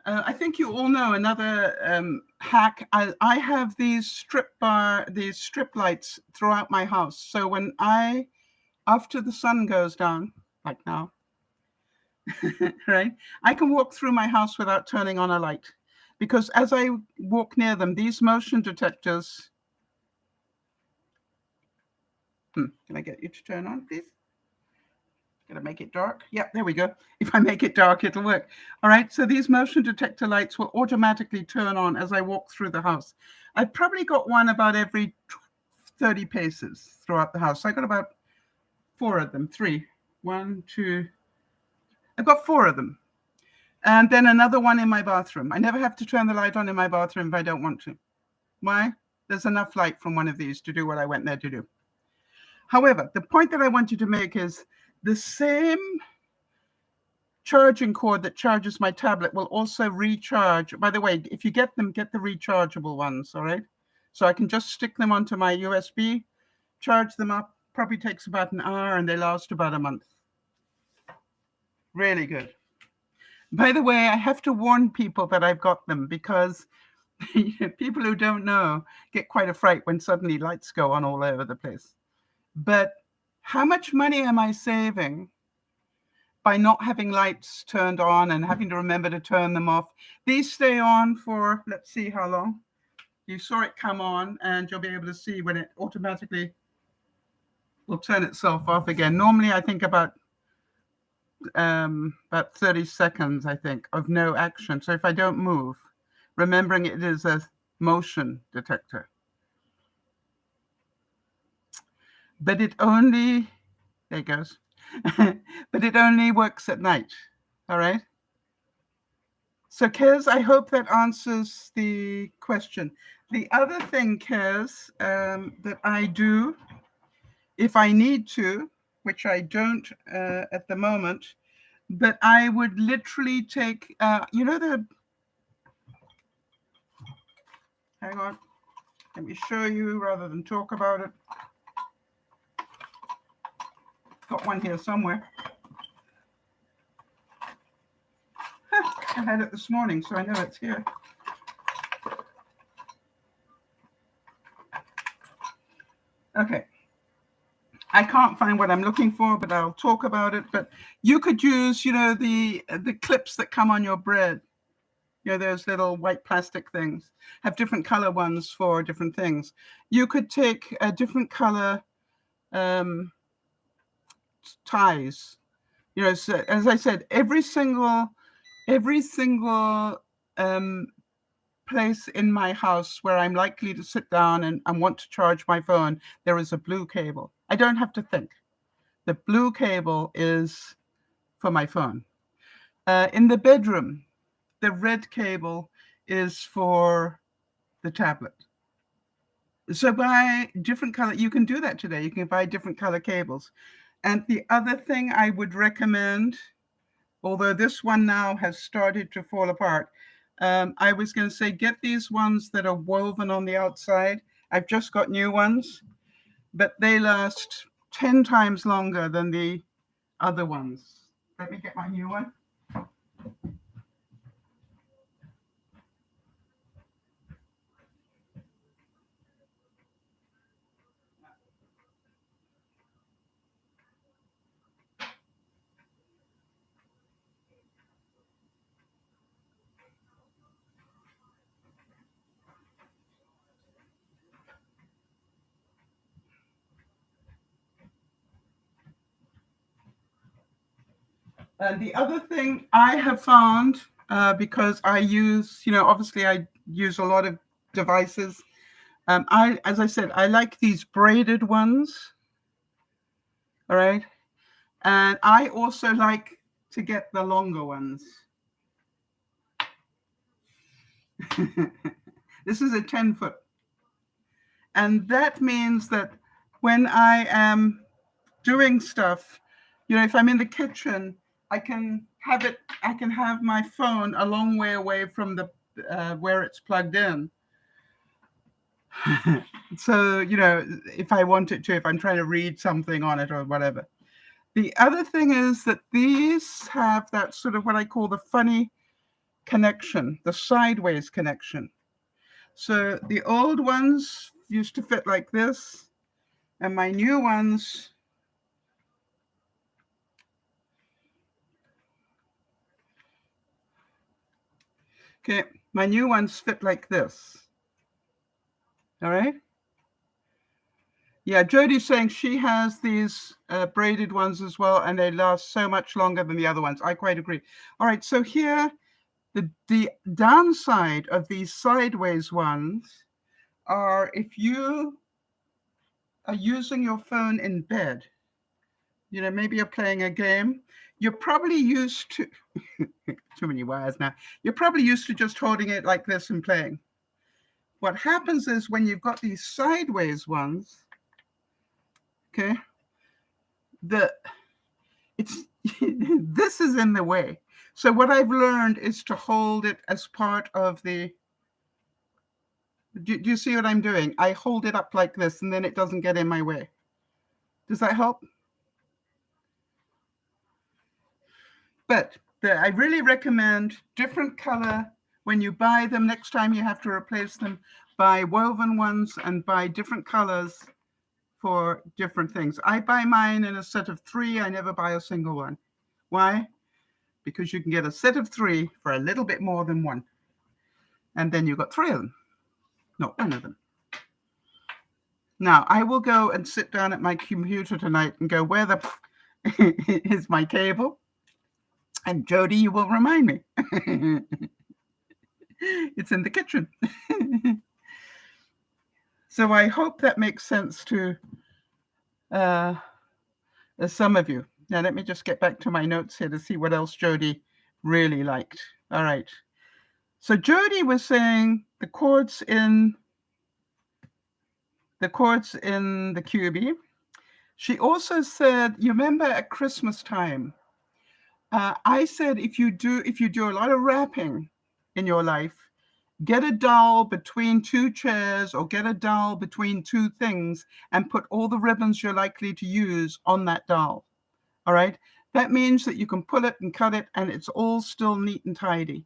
I think you all know another hack. I have these strip lights throughout my house. So when after the sun goes down, like now, right, I can walk through my house without turning on a light. Because as I walk near them, these motion detectors, can I get you to turn on, please? Gonna make it dark. Yeah, there we go. If I make it dark, it'll work. All right, so these motion detector lights will automatically turn on as I walk through the house. I've probably got one about every 30 paces throughout the house. So I got about 4 of them. 3, 1, 2. I've got 4 of them. And then another one in my bathroom. I never have to turn the light on in my bathroom if I don't want to. Why? There's enough light from one of these to do what I went there to do. However, the point that I wanted to make is the same charging cord that charges my tablet will also recharge. By the way, if you get them, get the rechargeable ones, all right? So I can just stick them onto my USB, charge them up. Probably takes about an hour, and they last about a month. Really good. By the way, I have to warn people that I've got them because people who don't know get quite a fright when suddenly lights go on all over the place. But how much money am I saving by not having lights turned on and having to remember to turn them off? These stay on for, let's see how long. You saw it come on, and you'll be able to see when it automatically will turn itself off again. Normally, I think about 30 seconds, I think, of no action. So if I don't move, remembering it is a motion detector. But it only, there it goes, but it only works at night, all right? So Kez, I hope that answers the question. The other thing, Kez, that I do, if I need to, which I don't at the moment, but I would literally take, hang on, let me show you rather than talk about it. Got one here somewhere. I had it this morning, so I know it's here. Okay. I can't find what I'm looking for, but I'll talk about it. But you could use, the clips that come on your bread. Those little white plastic things have different color ones for different things. You could take a different color ties. So, as I said, every single place in my house where I'm likely to sit down and want to charge my phone, there is a blue cable. I don't have to think. The blue cable is for my phone. In the bedroom, the red cable is for the tablet. So buy different color. You can do that today. You can buy different color cables. And the other thing I would recommend, although this one now has started to fall apart, I was going to say, get these ones that are woven on the outside. I've just got new ones, but they last 10 times longer than the other ones. Let me get my new one. And the other thing I have found, because I use, obviously I use a lot of devices. As I said, I like these braided ones. All right. And I also like to get the longer ones. This is a 10-foot. And that means that when I am doing stuff, if I'm in the kitchen, I can have my phone a long way away from the where it's plugged in. So, if I want it to, if I'm trying to read something on it or whatever. The other thing is that these have that sort of what I call the funny connection, the sideways connection. So the old ones used to fit like this, and my new ones fit like this. All right. Yeah, Jodie's saying she has these braided ones as well, and they last so much longer than the other ones. I quite agree. All right, so here, the downside of these sideways ones are if you are using your phone in bed, maybe you're playing a game, you're probably used to, too many wires now, you're probably used to just holding it like this and playing. What happens is when you've got these sideways ones, okay, this is in the way. So what I've learned is to hold it as part of the, do you see what I'm doing? I hold it up like this and then it doesn't get in my way. Does that help? But I really recommend different color. When you buy them, next time you have to replace them, buy woven ones and buy different colors for different things. I buy mine in a set of 3. I never buy a single one. Why? Because you can get a set of 3 for a little bit more than 1. And then you've got 3 of them, not 1 of them. Now, I will go and sit down at my computer tonight and go, where the is my cable? And Jody, you will remind me. It's in the kitchen. So I hope that makes sense to some of you. Now, let me just get back to my notes here to see what else Jody really liked. All right. So Jody was saying the cords in the QB. She also said, you remember at Christmas time, I said if you do a lot of wrapping in your life, get a dowel between 2 chairs or get a dowel between 2 things and put all the ribbons you're likely to use on that dowel. All right. That means that you can pull it and cut it, and it's all still neat and tidy.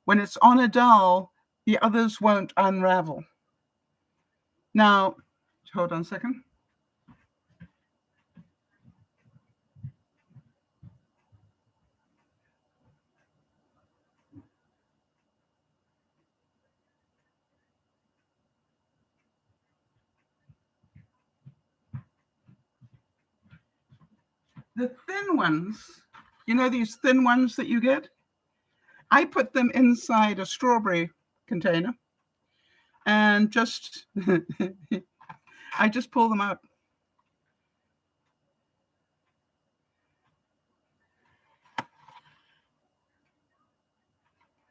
When it's on a dowel, the others won't unravel. Now, hold on a second. The thin ones, you know these thin ones that you get? I put them inside a strawberry container and just, I just pull them out.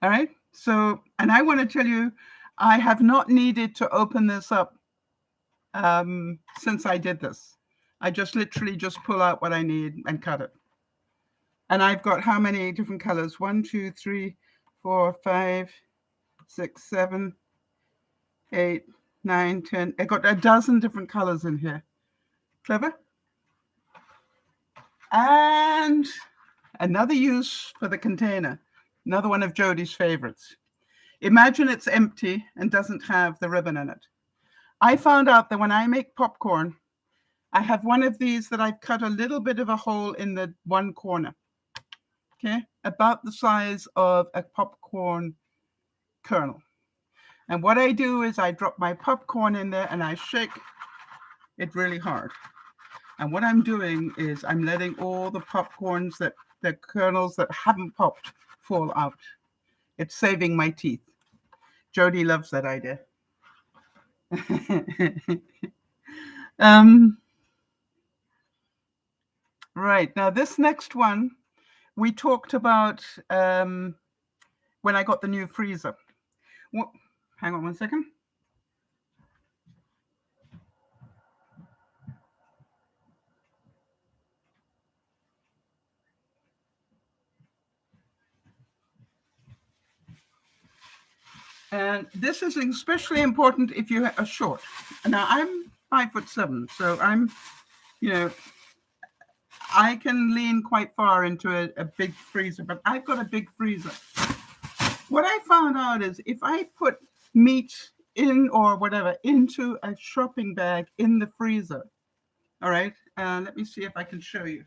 All right. So, and I want to tell you, I have not needed to open this up since I did this. I just literally just pull out what I need and cut it. And I've got how many different colors? 1, 2, 3, 4, 5, 6, 7, 8, 9, 10. I got a dozen different colors in here. Clever? And another use for the container. Another one of Jodi's favorites. Imagine it's empty and doesn't have the ribbon in it. I found out that when I make popcorn, I have one of these that I've cut a little bit of a hole in the one corner. Okay, about the size of a popcorn kernel. And what I do is I drop my popcorn in there and I shake it really hard. And what I'm doing is I'm letting all the popcorns, the kernels that haven't popped, fall out. It's saving my teeth. Jodi loves that idea. Right, now this next one, we talked about when I got the new freezer. Well, hang on one second. And this is especially important if you are short. Now, I'm 5'7", so I'm, you know, I can lean quite far into a big freezer, but I've got a big freezer. What I found out is if I put meat in or whatever into a shopping bag in the freezer, all right, let me see if I can show you.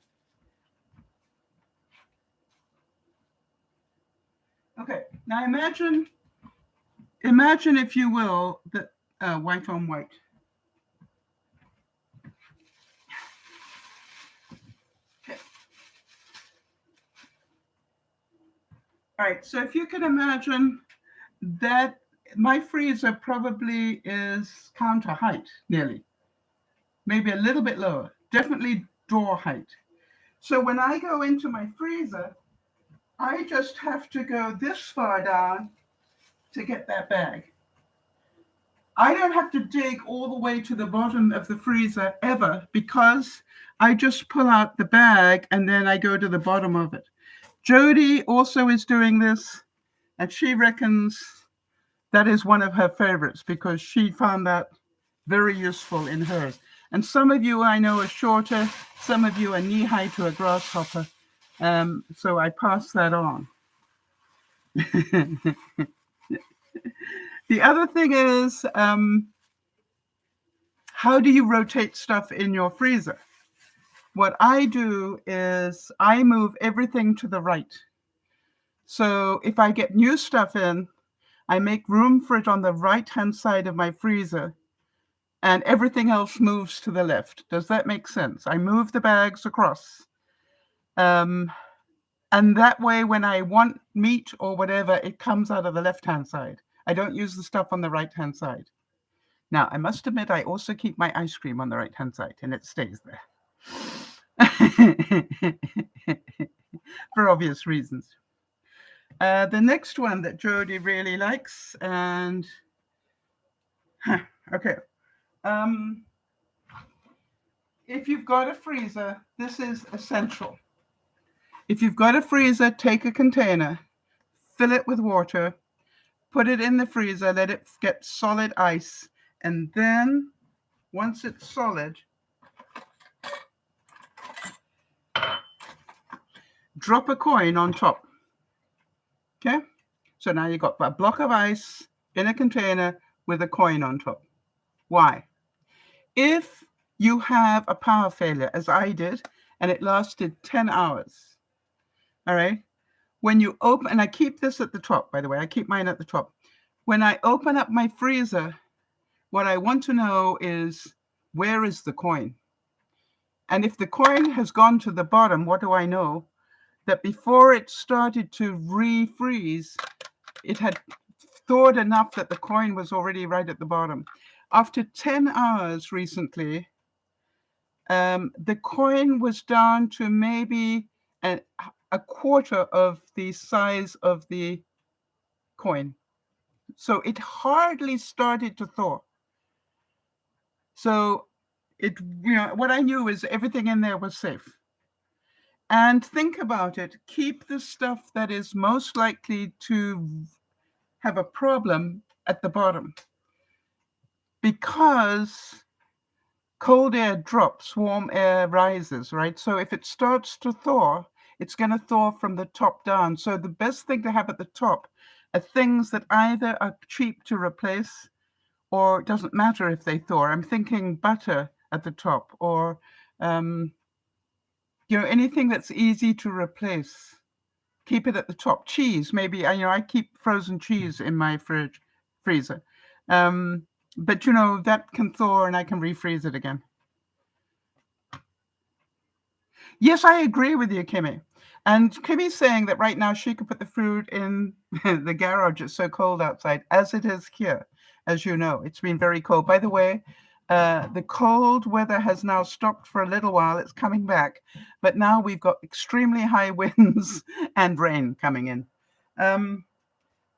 Okay, now imagine if you will, that white on white. Okay. All right, so if you can imagine that my freezer probably is counter height, nearly. Maybe a little bit lower, definitely door height. So when I go into my freezer, I just have to go this far down to get that bag. I don't have to dig all the way to the bottom of the freezer ever because I just pull out the bag and then I go to the bottom of it. Jodi also is doing this, and she reckons that is one of her favorites because she found that very useful in hers. And some of you I know are shorter, some of you are knee-high to a grasshopper, so I pass that on. The other thing is, how do you rotate stuff in your freezer? What I do is I move everything to the right. So if I get new stuff in, I make room for it on the right-hand side of my freezer, and everything else moves to the left. Does that make sense? I move the bags across. And that way, when I want meat or whatever, it comes out of the left-hand side. I don't use the stuff on the right-hand side. Now, I must admit, I also keep my ice cream on the right-hand side, and it stays there. For obvious reasons. The next one that Jodi really likes, and okay. If you've got a freezer, this is essential. If you've got a freezer, take a container, fill it with water, put it in the freezer, let it get solid ice, and then once it's solid, drop a coin on top. Okay? So now you've got a block of ice in a container with a coin on top. Why? If you have a power failure, as I did, and it lasted 10 hours, all right? When you open, and I keep this at the top, by the way, I keep mine at the top. When I open up my freezer, what I want to know is, where is the coin? And if the coin has gone to the bottom, what do I know? That before it started to refreeze, it had thawed enough that the coin was already right at the bottom. After 10 hours recently, the coin was down to maybe a quarter of the size of the coin. So it hardly started to thaw. So what I knew is everything in there was safe. And think about it, keep the stuff that is most likely to have a problem at the bottom, because cold air drops, warm air rises, right? So if it starts to thaw, it's going to thaw from the top down. So the best thing to have at the top are things that either are cheap to replace, or it doesn't matter if they thaw. I'm thinking butter at the top, or anything that's easy to replace. Keep it at the top. Cheese, maybe. I keep frozen cheese in my freezer. But that can thaw and I can refreeze it again. Yes, I agree with you, Kimmy. And Kimmy's saying that right now she could put the fruit in the garage. It's so cold outside, as it is here. As you know, it's been very cold. By the way, the cold weather has now stopped for a little while. It's coming back. But now we've got extremely high winds and rain coming in.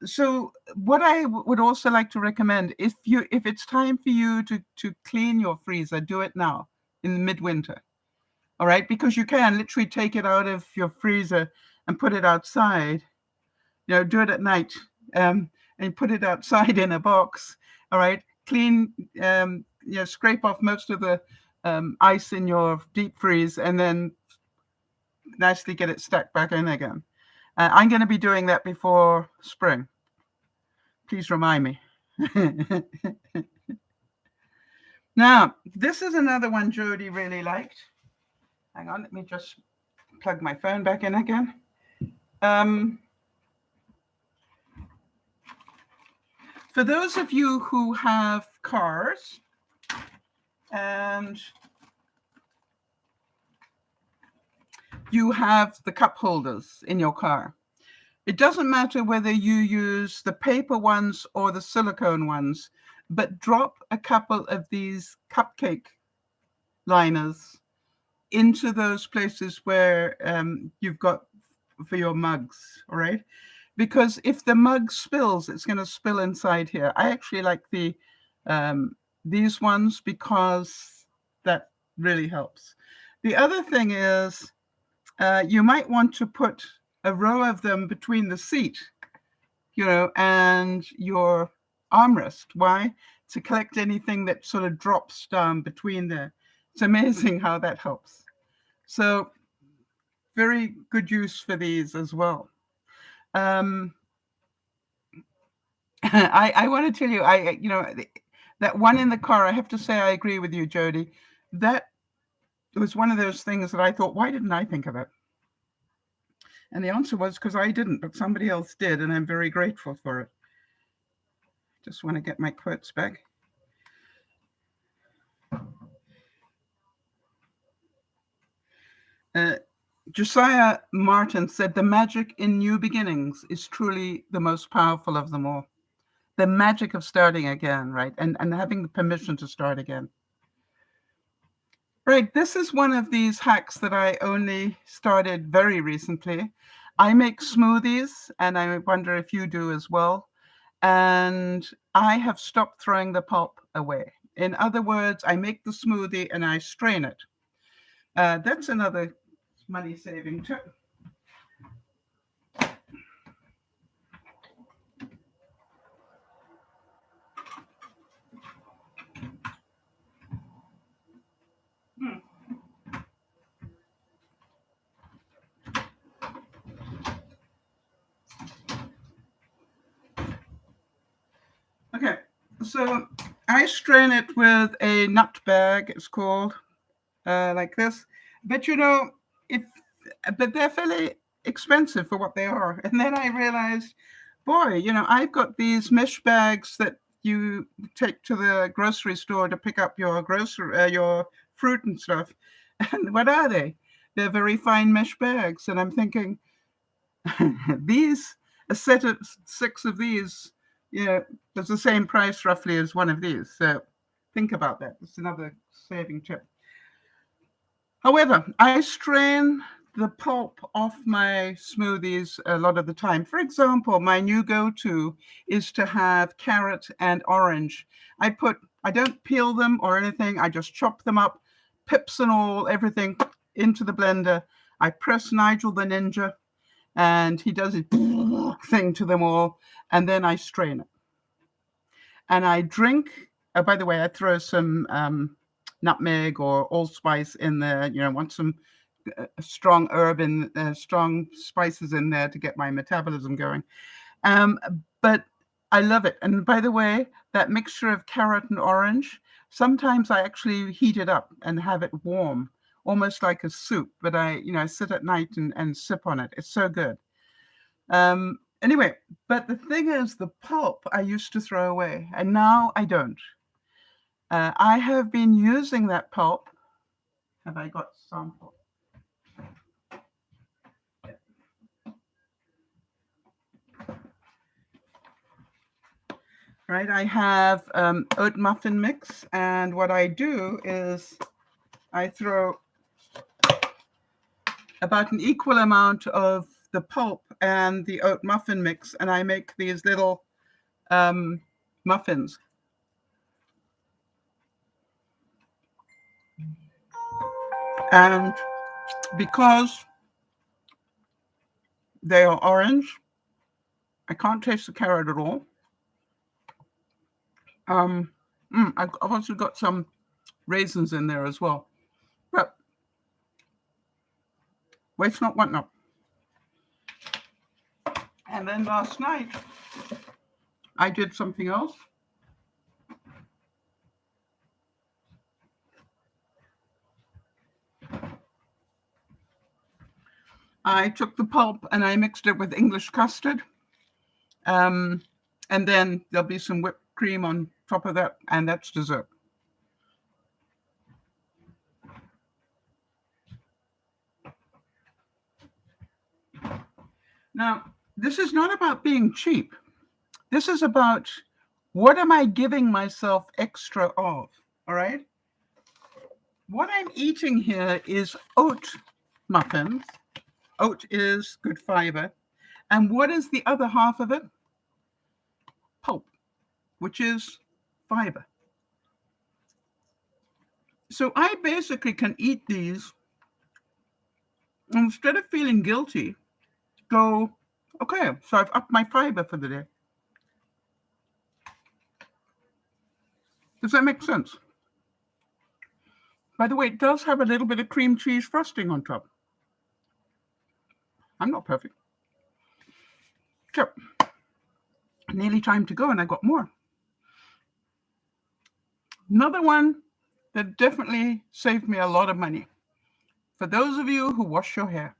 So what I would also like to recommend, if it's time for you to clean your freezer, do it now in the midwinter. All right, because you can literally take it out of your freezer and put it outside. Do it at night, and put it outside in a box. All right, clean, scrape off most of the ice in your deep freeze, and then nicely get it stuck back in again. I'm going to be doing that before spring. Please remind me. Now, this is another one Jody really liked. Hang on, let me just plug my phone back in again. For those of you who have cars and you have the cup holders in your car, it doesn't matter whether you use the paper ones or the silicone ones, but drop a couple of these cupcake liners into those places where you've got for your mugs, all right? Because if the mug spills, it's going to spill inside here. I actually like these ones because that really helps. The other thing is you might want to put a row of them between the seat, and your armrest. Why? To collect anything that sort of drops down between there. It's amazing how that helps. So very good use for these as well. I want to tell you, that one in the car, I have to say, I agree with you, Jody. That was one of those things that I thought, why didn't I think of it? And the answer was because I didn't, but somebody else did, and I'm very grateful for it. Just want to get my quotes back. Josiah Martin said, the magic in new beginnings is truly the most powerful of them all. The magic of starting again, right? And having the permission to start again. Right, this is one of these hacks that I only started very recently. I make smoothies, and I wonder if you do as well. And I have stopped throwing the pulp away. In other words, I make the smoothie and I strain it. That's another money-saving tip. So I strain it with a nut bag, it's called, like this. But if but they're fairly expensive for what they are. And then I realized, boy, I've got these mesh bags that you take to the grocery store to pick up your fruit and stuff. And what are they? They're very fine mesh bags. And I'm thinking, these a set of 6 of these, was the same price roughly as one of these. So think about that. It's another saving tip. However, I strain the pulp off my smoothies a lot of the time. For example, my new go-to is to have carrot and orange. I don't peel them or anything. I just chop them up, pips and all, everything into the blender. I press Nigel the Ninja, and he does his thing to them all, and then I strain it. And I drink. Oh, by the way, I throw some nutmeg or allspice in there. Want some strong strong spices in there to get my metabolism going. But I love it. And by the way, that mixture of carrot and orange, sometimes I actually heat it up and have it warm, almost like a soup. But I sit at night and sip on it. It's so good. Anyway, but the thing is, the pulp I used to throw away, and now I don't. I have been using that pulp. Have I got sample? Right, I have oat muffin mix, and what I do is I throw about an equal amount of the pulp and the oat muffin mix, and I make these little muffins. And because they are orange, I can't taste the carrot at all. I've also got some raisins in there as well. But waste not, want not. And then last night, I did something else. I took the pulp and I mixed it with English custard. And then there'll be some whipped cream on top of that, and that's dessert. Now, this is not about being cheap. This is about what am I giving myself extra of, all right? What I'm eating here is oat muffins. Oat is good fiber. And what is the other half of it? Pulp, which is fiber. So I basically can eat these, and instead of feeling guilty, go, okay, so I've upped my fiber for the day. Does that make sense? By the way, it does have a little bit of cream cheese frosting on top. I'm not perfect. So, nearly time to go, and I got more. Another one that definitely saved me a lot of money. For those of you who wash your hair,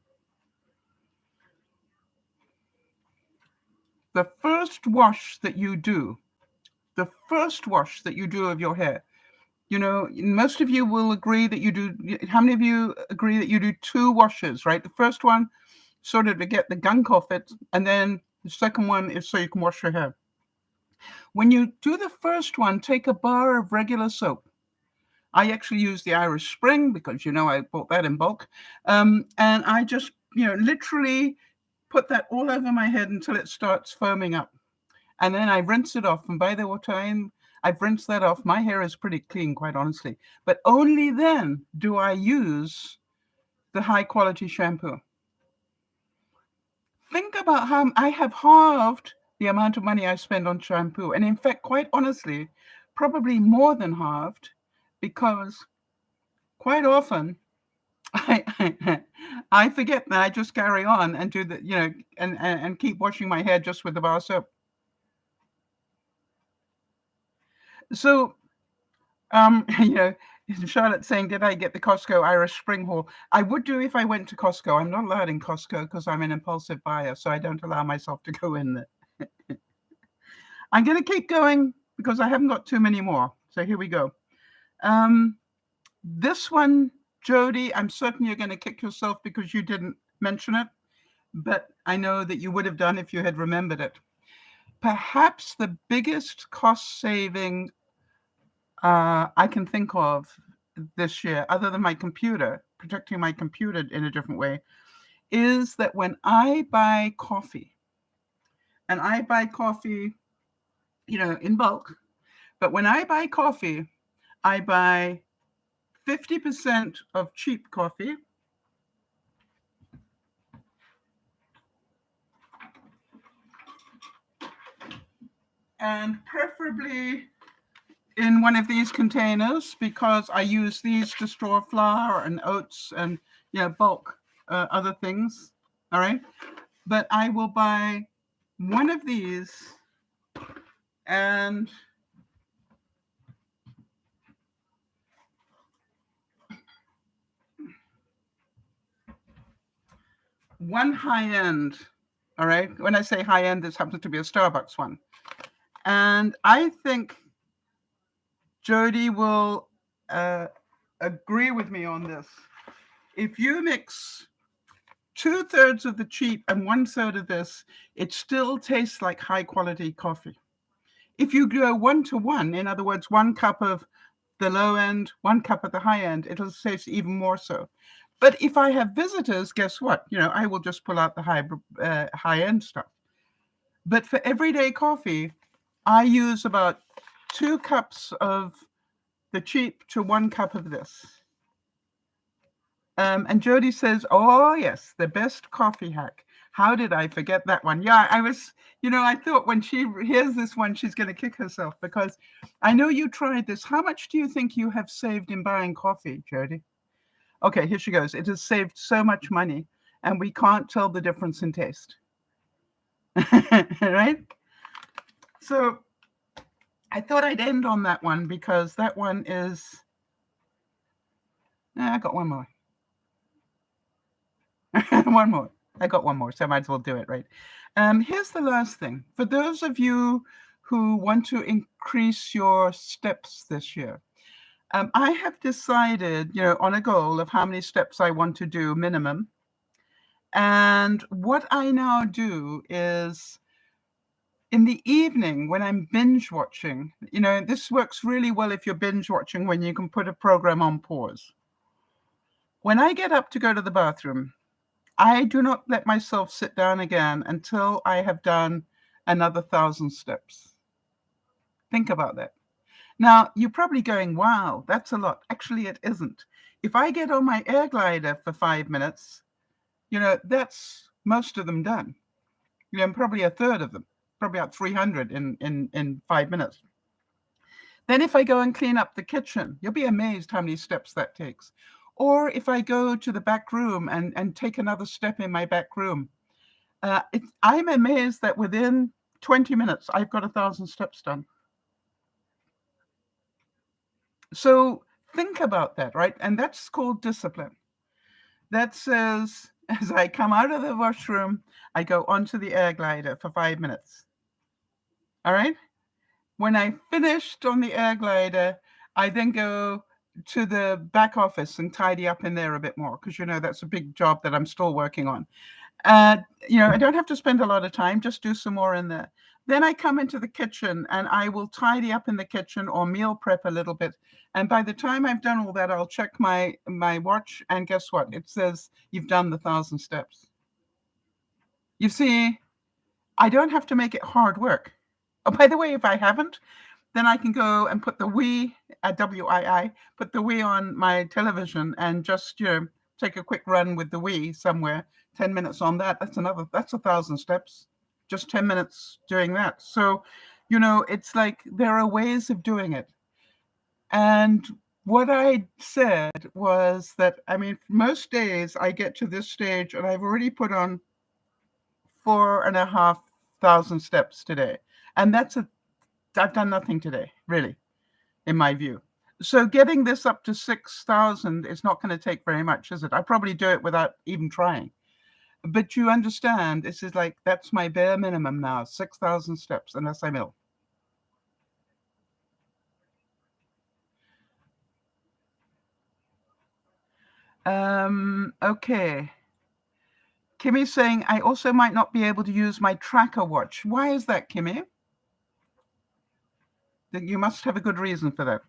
the first wash that you do of your hair, most of you will agree that you do. How many of you agree that you do 2 washes, right? The first one, sort of to get the gunk off it, and then the second one is so you can wash your hair. When you do the first one, take a bar of regular soap. I actually use the Irish Spring because, I bought that in bulk. And I just, literally put that all over my head until it starts foaming up. And then I rinse it off. And by the time I've rinsed that off, my hair is pretty clean, quite honestly. But only then do I use the high quality shampoo. Think about how I have halved the amount of money I spend on shampoo. And in fact, quite honestly, probably more than halved, because quite often I forget that I just carry on and do the, and keep washing my hair just with the bar soap. So, you know, Charlotte saying, did I get the Costco Irish Spring Haul? I would do if I went to Costco. I'm not allowed in Costco because I'm an impulsive buyer, so I don't allow myself to go in there. I'm going to keep going because I haven't got too many more. So here we go. This one, Jody, I'm certain you're going to kick yourself because you didn't mention it, but I know that you would have done if you had remembered it. Perhaps the biggest cost saving I can think of this year, other than my computer, protecting my computer in a different way, is that when I buy coffee, and I buy coffee, you know, in bulk, but when I buy coffee, I buy 50% of cheap coffee, and preferably in one of these containers because I use these to store flour and oats and, you know, bulk other things. All right. But I will buy one of these and one high end. All right. When I say high end, this happens to be a Starbucks one. And I think Jody will agree with me on this. If you mix 2/3 of the cheap and 1/3 of this, it still tastes like high quality coffee. If you go 1-to-1, in other words, 1 cup of the low end, 1 cup of the high end, it'll taste even more so. But if I have visitors, guess what? You know, I will just pull out the high end stuff. But for everyday coffee, I use about 2 cups of the cheap to 1 cup of this. And Jody says, oh, yes, the best coffee hack. How did I forget that one? Yeah, I was, you know, I thought when she hears this one, she's going to kick herself because I know you tried this. How much do you think you have saved in buying coffee, Jody? Okay, here she goes. It has saved so much money, and we can't tell the difference in taste. Right? So I thought I'd end on that one because that one is. I got one more. One more. I got one more, so I might as well do it, right? Here's the last thing. For those of you who want to increase your steps this year, I have decided, you know, on a goal of how many steps I want to do minimum. And what I now do is in the evening when I'm binge watching, you know, this works really well if you're binge watching when you can put a program on pause. When I get up to go to the bathroom, I do not let myself sit down again until I have done another 1,000 steps. Think about that. Now, you're probably going, wow, that's a lot. Actually, it isn't. If I get on my air glider for 5 minutes, you know, that's most of them done. You know, probably a third of them, probably about 300 in 5 minutes. Then if I go and clean up the kitchen, you'll be amazed how many steps that takes. Or if I go to the back room and take another step in my back room, I'm amazed that within 20 minutes, I've got 1,000 steps done. So think about that, right? And that's called discipline. That says, as I come out of the washroom, I go onto the air glider for 5 minutes. All right? When I finished on the air glider, I then go to the back office and tidy up in there a bit more because, you know, that's a big job that I'm still working on. You know, I don't have to spend a lot of time, just do some more in there. Then I come into the kitchen and I will tidy up in the kitchen or meal prep a little bit. And by the time I've done all that, I'll check my watch. And guess what? It says you've done the 1,000 steps. You see, I don't have to make it hard work. Oh, by the way, if I haven't, then I can go and put the Wii, WII, put the Wii on my television and just, you know, take a quick run with the Wii somewhere, 10 minutes on that. That's 1,000 steps, just 10 minutes doing that. So, you know, it's like there are ways of doing it. And what I said was that, I mean, most days I get to this stage and I've already put on 4,500 steps today. And I've done nothing today, really. in my view. So getting this up to 6,000 is not going to take very much, is it? I probably do it without even trying. But you understand, this is like, that's my bare minimum now, 6,000 steps, unless I'm ill. Okay. Kimmy's saying, I also might not be able to use my tracker watch. Why is that, Kimmy? You must have a good reason for that.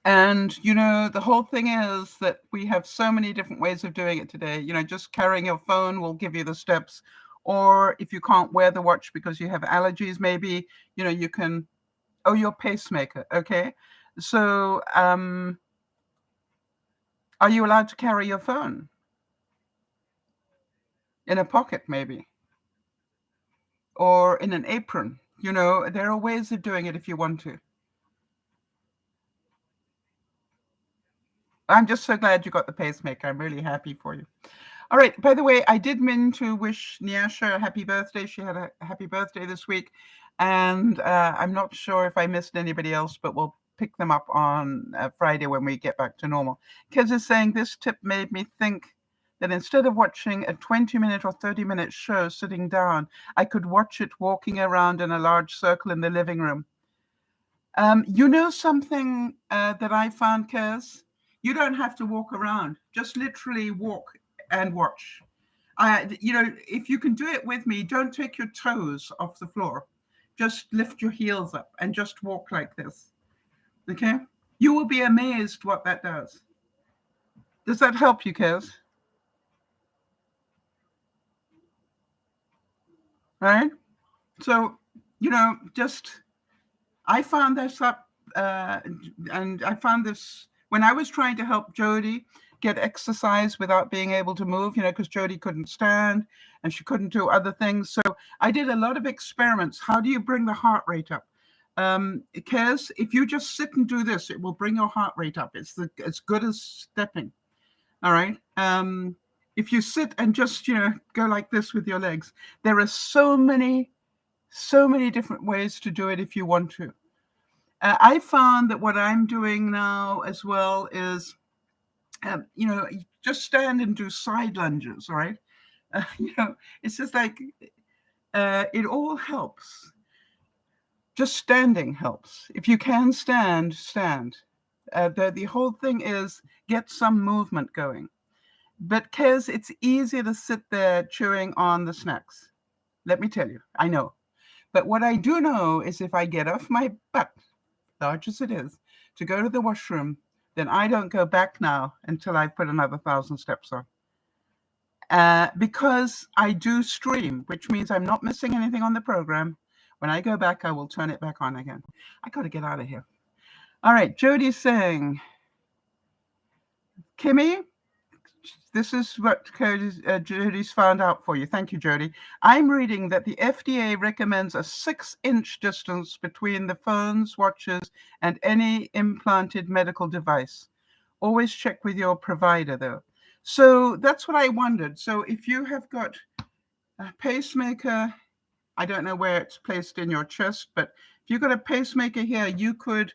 And, you know, the whole thing is that we have so many different ways of doing it today. You know, just carrying your phone will give you the steps. Or if you can't wear the watch because you have allergies, maybe, you know, you can, oh, your pacemaker. Okay. So, are you allowed to carry your phone? In a pocket, maybe. Or in an apron. You know, there are ways of doing it if you want to. I'm just so glad you got the pacemaker. I'm really happy for you. All right. By the way, I did mean to wish Nyasha a happy birthday. She had a happy birthday this week. And I'm not sure if I missed anybody else, but we'll pick them up on Friday when we get back to normal. Kids is saying this tip made me think that instead of watching a 20-minute or 30-minute show sitting down, I could watch it walking around in a large circle in the living room. You know something that I found, Kaz? You don't have to walk around. Just literally walk and watch. You know, if you can do it with me, don't take your toes off the floor. Just lift your heels up and just walk like this. Okay? You will be amazed what that does. Does that help you, Kaz? All right? So, you know, just, I found this up, and I found this when I was trying to help Jody get exercise without being able to move, you know, because Jody couldn't stand and she couldn't do other things. So I did a lot of experiments. How do you bring the heart rate up? Kez, if you just sit and do this, it will bring your heart rate up. It's as good as stepping. All right. If you sit and just, you know, go like this with your legs, there are so many different ways to do it if you want to. I found that what I'm doing now as well is, you know, just stand and do side lunges, right? You know, it's just like, it all helps. Just standing helps. If you can stand, stand. The whole thing is get some movement going. But Kez, it's easier to sit there chewing on the snacks. Let me tell you, I know. But what I do know is if I get off my butt, large as it is, to go to the washroom, then I don't go back now until I've put another 1,000 steps on. Because I do stream, which means I'm not missing anything on the program. When I go back, I will turn it back on again. I got to get out of here. All right, Jody's saying, Kimmy, this is what Jody's found out for you. Thank you, Jody. I'm reading that the FDA recommends a 6-inch distance between the phones, watches, and any implanted medical device. Always check with your provider, though. So that's what I wondered. So if you have got a pacemaker, I don't know where it's placed in your chest, but if you've got a pacemaker here, you could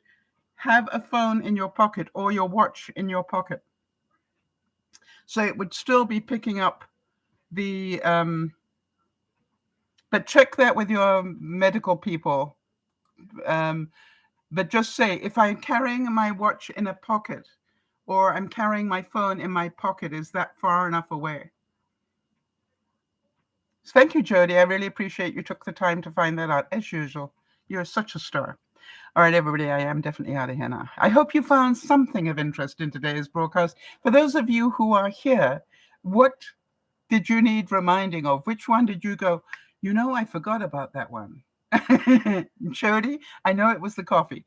have a phone in your pocket or your watch in your pocket. So it would still be picking up the, but check that with your medical people. But just say, if I'm carrying my watch in a pocket or I'm carrying my phone in my pocket, is that far enough away? Thank you, Jody. I really appreciate you took the time to find that out. As usual, you're such a star. All right, everybody, I am definitely out of here now. I hope you found something of interest in today's broadcast. For those of you who are here, what did you need reminding of? Which one did you go, you know, I forgot about that one? Jody, I know it was the coffee.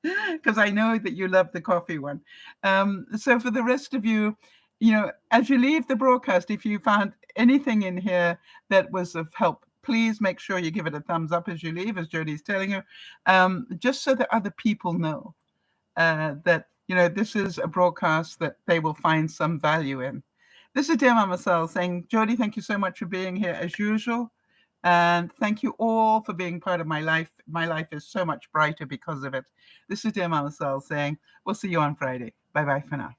Because I know that you love the coffee one. So for the rest of you, you know, as you leave the broadcast, if you found anything in here that was of help, please make sure you give it a thumbs up as you leave, as Jody's telling you, just so that other people know that this is a broadcast that they will find some value in. This is Dear Mama Sal saying, Jody, thank you so much for being here as usual. And thank you all for being part of my life. My life is so much brighter because of it. This is Dear Mama Sal saying, we'll see you on Friday. Bye-bye for now.